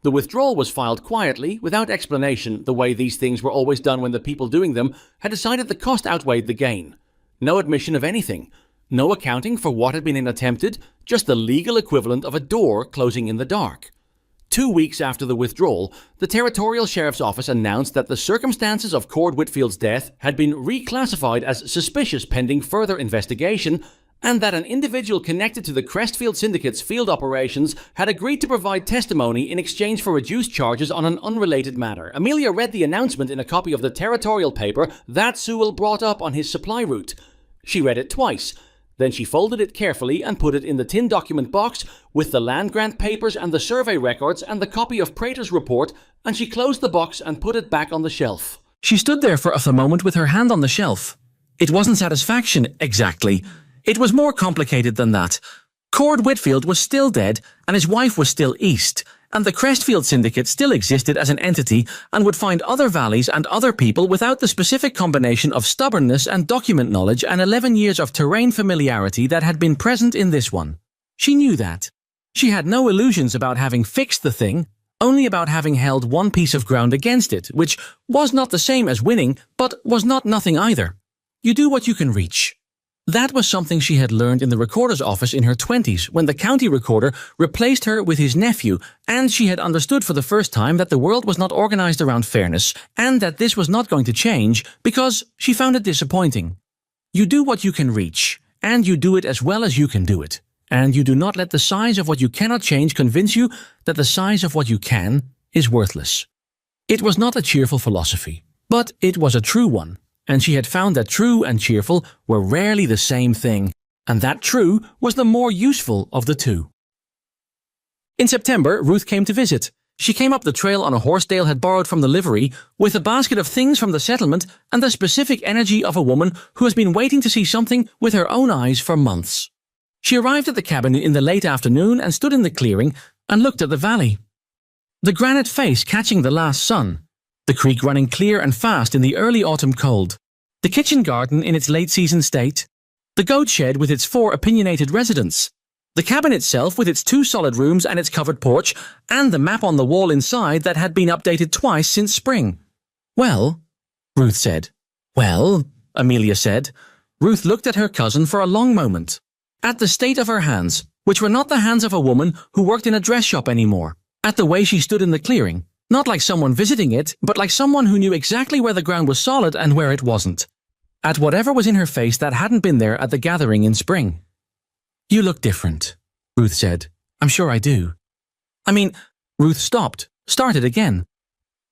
The withdrawal was filed quietly, without explanation, the way these things were always done when the people doing them had decided the cost outweighed the gain. No admission of anything. No accounting for what had been attempted, just the legal equivalent of a door closing in the dark. 2 weeks after the withdrawal, the Territorial Sheriff's Office announced that the circumstances of Cord Whitfield's death had been reclassified as suspicious pending further investigation, and that an individual connected to the Crestfield Syndicate's field operations had agreed to provide testimony in exchange for reduced charges on an unrelated matter. Amelia read the announcement in a copy of the territorial paper that Sewell brought up on his supply route. She read it twice. Then she folded it carefully and put it in the tin document box with the land grant papers and the survey records and the copy of Prater's report, and she closed the box and put it back on the shelf. She stood there for a moment with her hand on the shelf. It wasn't satisfaction, exactly. It was more complicated than that. Cord Whitfield was still dead, and his wife was still east, and the Crestfield Syndicate still existed as an entity and would find other valleys and other people without the specific combination of stubbornness and document knowledge and 11 years of terrain familiarity that had been present in this one. She knew that. She had no illusions about having fixed the thing, only about having held one piece of ground against it, which was not the same as winning, but was not nothing either. You do what you can reach. That was something she had learned in the recorder's office in her 20s when the county recorder replaced her with his nephew, and she had understood for the first time that the world was not organized around fairness and that this was not going to change because she found it disappointing. You do what you can reach, and you do it as well as you can do it, and you do not let the size of what you cannot change convince you that the size of what you can is worthless. It was not a cheerful philosophy, but it was a true one. And she had found that true and cheerful were rarely the same thing, and that true was the more useful of the two. In September, Ruth came to visit. She came up the trail on a horse Dale had borrowed from the livery, with a basket of things from the settlement and the specific energy of a woman who has been waiting to see something with her own eyes for months. She arrived at the cabin in the late afternoon and stood in the clearing and looked at the valley. The granite face catching the last sun, the creek running clear and fast in the early autumn cold, the kitchen garden in its late-season state, the goat shed with its 4 opinionated residents, the cabin itself with its 2 solid rooms and its covered porch, and the map on the wall inside that had been updated twice since spring. "Well," Ruth said. "Well," Amelia said. Ruth looked at her cousin for a long moment, at the state of her hands, which were not the hands of a woman who worked in a dress shop anymore, at the way she stood in the clearing. Not like someone visiting it, but like someone who knew exactly where the ground was solid and where it wasn't. At whatever was in her face that hadn't been there at the gathering in spring. "You look different," Ruth said. "I'm sure I do." Ruth stopped, started again.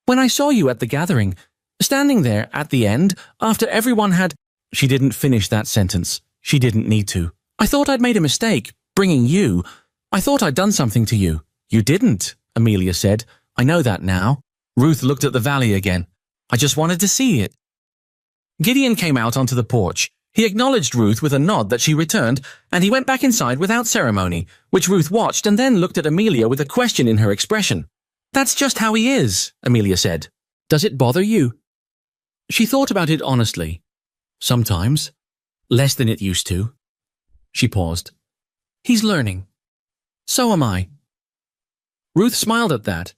"When I saw you at the gathering, standing there at the end, after everyone had—" She didn't finish that sentence. She didn't need to. "I thought I'd made a mistake, bringing you. I thought I'd done something to you." "You didn't," Amelia said. "I know that now." Ruth looked at the valley again. "I just wanted to see it." Gideon came out onto the porch. He acknowledged Ruth with a nod that she returned, and he went back inside without ceremony, which Ruth watched and then looked at Amelia with a question in her expression. "That's just how he is," Amelia said. "Does it bother you?" She thought about it honestly. "Sometimes. Less than it used to." She paused. "He's learning. So am I." Ruth smiled at that.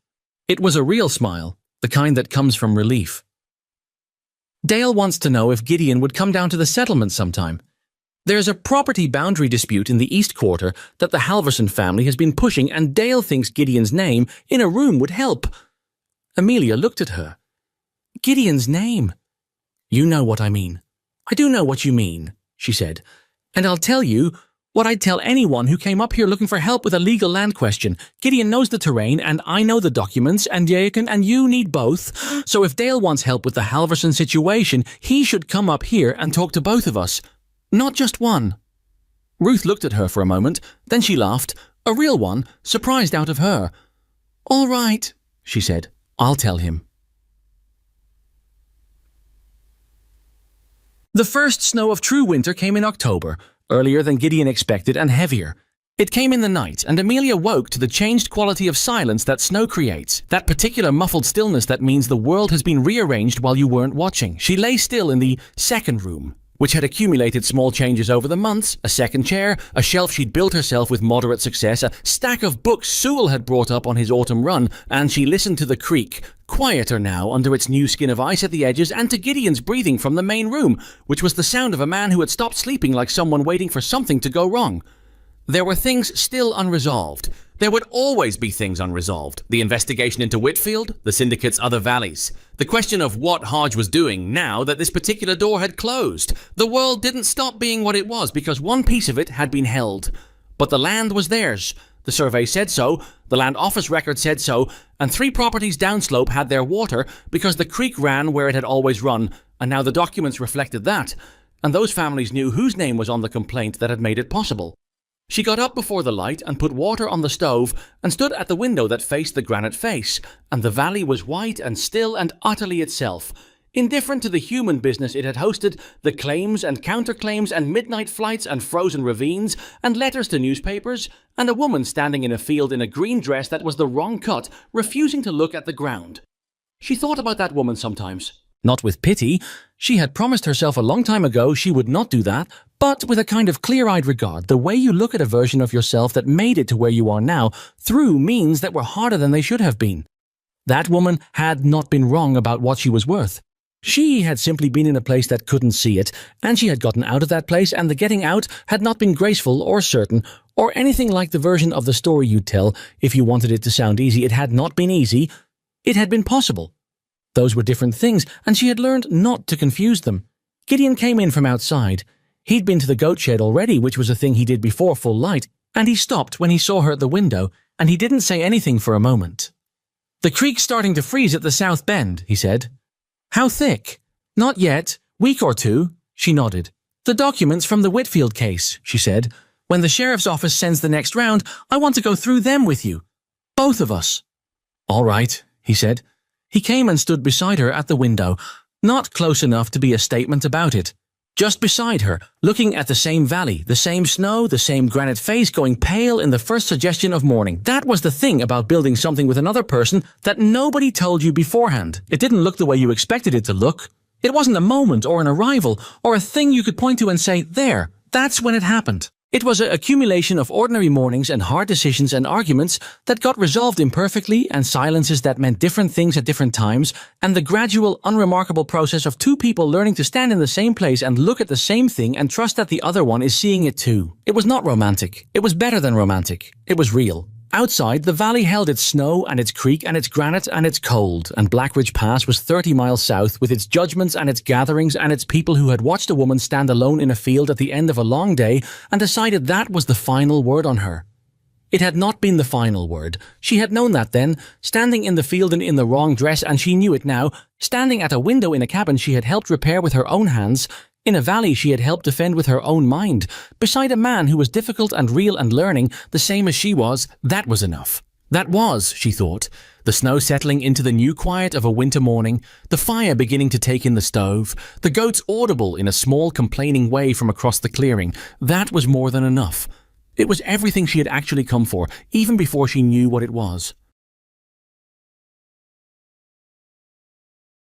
It was a real smile, the kind that comes from relief. "Dale wants to know if Gideon would come down to the settlement sometime. There's a property boundary dispute in the East Quarter that the Halverson family has been pushing, and Dale thinks Gideon's name in a room would help." Amelia looked at her. "Gideon's name?" "You know what I mean." "I do know what you mean," she said. "And I'll tell you what I'd tell anyone who came up here looking for help with a legal land question. Gideon knows the terrain, and I know the documents, and Jacob and you need both. So if Dale wants help with the Halverson situation, he should come up here and talk to both of us. Not just one." Ruth looked at her for a moment, then she laughed, a real one, surprised out of her. "All right," she said. "I'll tell him." The first snow of true winter came in October, earlier than Gideon expected and heavier. It came in the night, and Amelia woke to the changed quality of silence that snow creates, that particular muffled stillness that means the world has been rearranged while you weren't watching. She lay still in the second room, which had accumulated small changes over the months: a second chair, a shelf she'd built herself with moderate success, a stack of books Sewell had brought up on his autumn run, and she listened to the creek, quieter now under its new skin of ice at the edges, and to Gideon's breathing from the main room, which was the sound of a man who had stopped sleeping like someone waiting for something to go wrong. There were things still unresolved. There would always be things unresolved. The investigation into Whitfield, the syndicate's other valleys. The question of what Hodge was doing now that this particular door had closed. The world didn't stop being what it was because one piece of it had been held. But the land was theirs. The survey said so, the land office record said so, and 3 properties downslope had their water because the creek ran where it had always run, and now the documents reflected that. And those families knew whose name was on the complaint that had made it possible. She got up before the light and put water on the stove and stood at the window that faced the granite face, and the valley was white and still and utterly itself. Indifferent to the human business it had hosted, the claims and counterclaims and midnight flights and frozen ravines and letters to newspapers, and a woman standing in a field in a green dress that was the wrong cut, refusing to look at the ground. She thought about that woman sometimes. Not with pity. She had promised herself a long time ago she would not do that, but with a kind of clear-eyed regard. The way you look at a version of yourself that made it to where you are now through means that were harder than they should have been. That woman had not been wrong about what she was worth. She had simply been in a place that couldn't see it, and she had gotten out of that place, and the getting out had not been graceful or certain, or anything like the version of the story you'd tell if you wanted it to sound easy. It had not been easy. It had been possible. Those were different things, and she had learned not to confuse them. Gideon came in from outside. He'd been to the goat shed already, which was a thing he did before full light, and he stopped when he saw her at the window, and he didn't say anything for a moment. "The creek's starting to freeze at the south bend," he said. "How thick?" "Not yet. Week or two." She nodded. "The documents from the Whitfield case," she said. "When the sheriff's office sends the next round, I want to go through them with you. Both of us." "All right," he said. He came and stood beside her at the window, not close enough to be a statement about it. Just beside her, looking at the same valley, the same snow, the same granite face going pale in the first suggestion of morning. That was the thing about building something with another person that nobody told you beforehand. It didn't look the way you expected it to look. It wasn't a moment or an arrival or a thing you could point to and say, "There, that's when it happened." It was an accumulation of ordinary mornings and hard decisions and arguments that got resolved imperfectly, and silences that meant different things at different times, and the gradual, unremarkable process of two people learning to stand in the same place and look at the same thing and trust that the other one is seeing it too. It was not romantic. It was better than romantic. It was real. Outside, the valley held its snow and its creek and its granite and its cold, and Blackridge Pass was 30 miles south with its judgments and its gatherings and its people who had watched a woman stand alone in a field at the end of a long day and decided that was the final word on her. It had not been the final word. She had known that then, standing in the field and in the wrong dress, and she knew it now, standing at a window in a cabin she had helped repair with her own hands, in a valley she had helped defend with her own mind, beside a man who was difficult and real and learning, the same as she was. That was enough. That was, she thought, the snow settling into the new quiet of a winter morning, the fire beginning to take in the stove, the goats audible in a small complaining way from across the clearing. That was more than enough. It was everything she had actually come for, even before she knew what it was.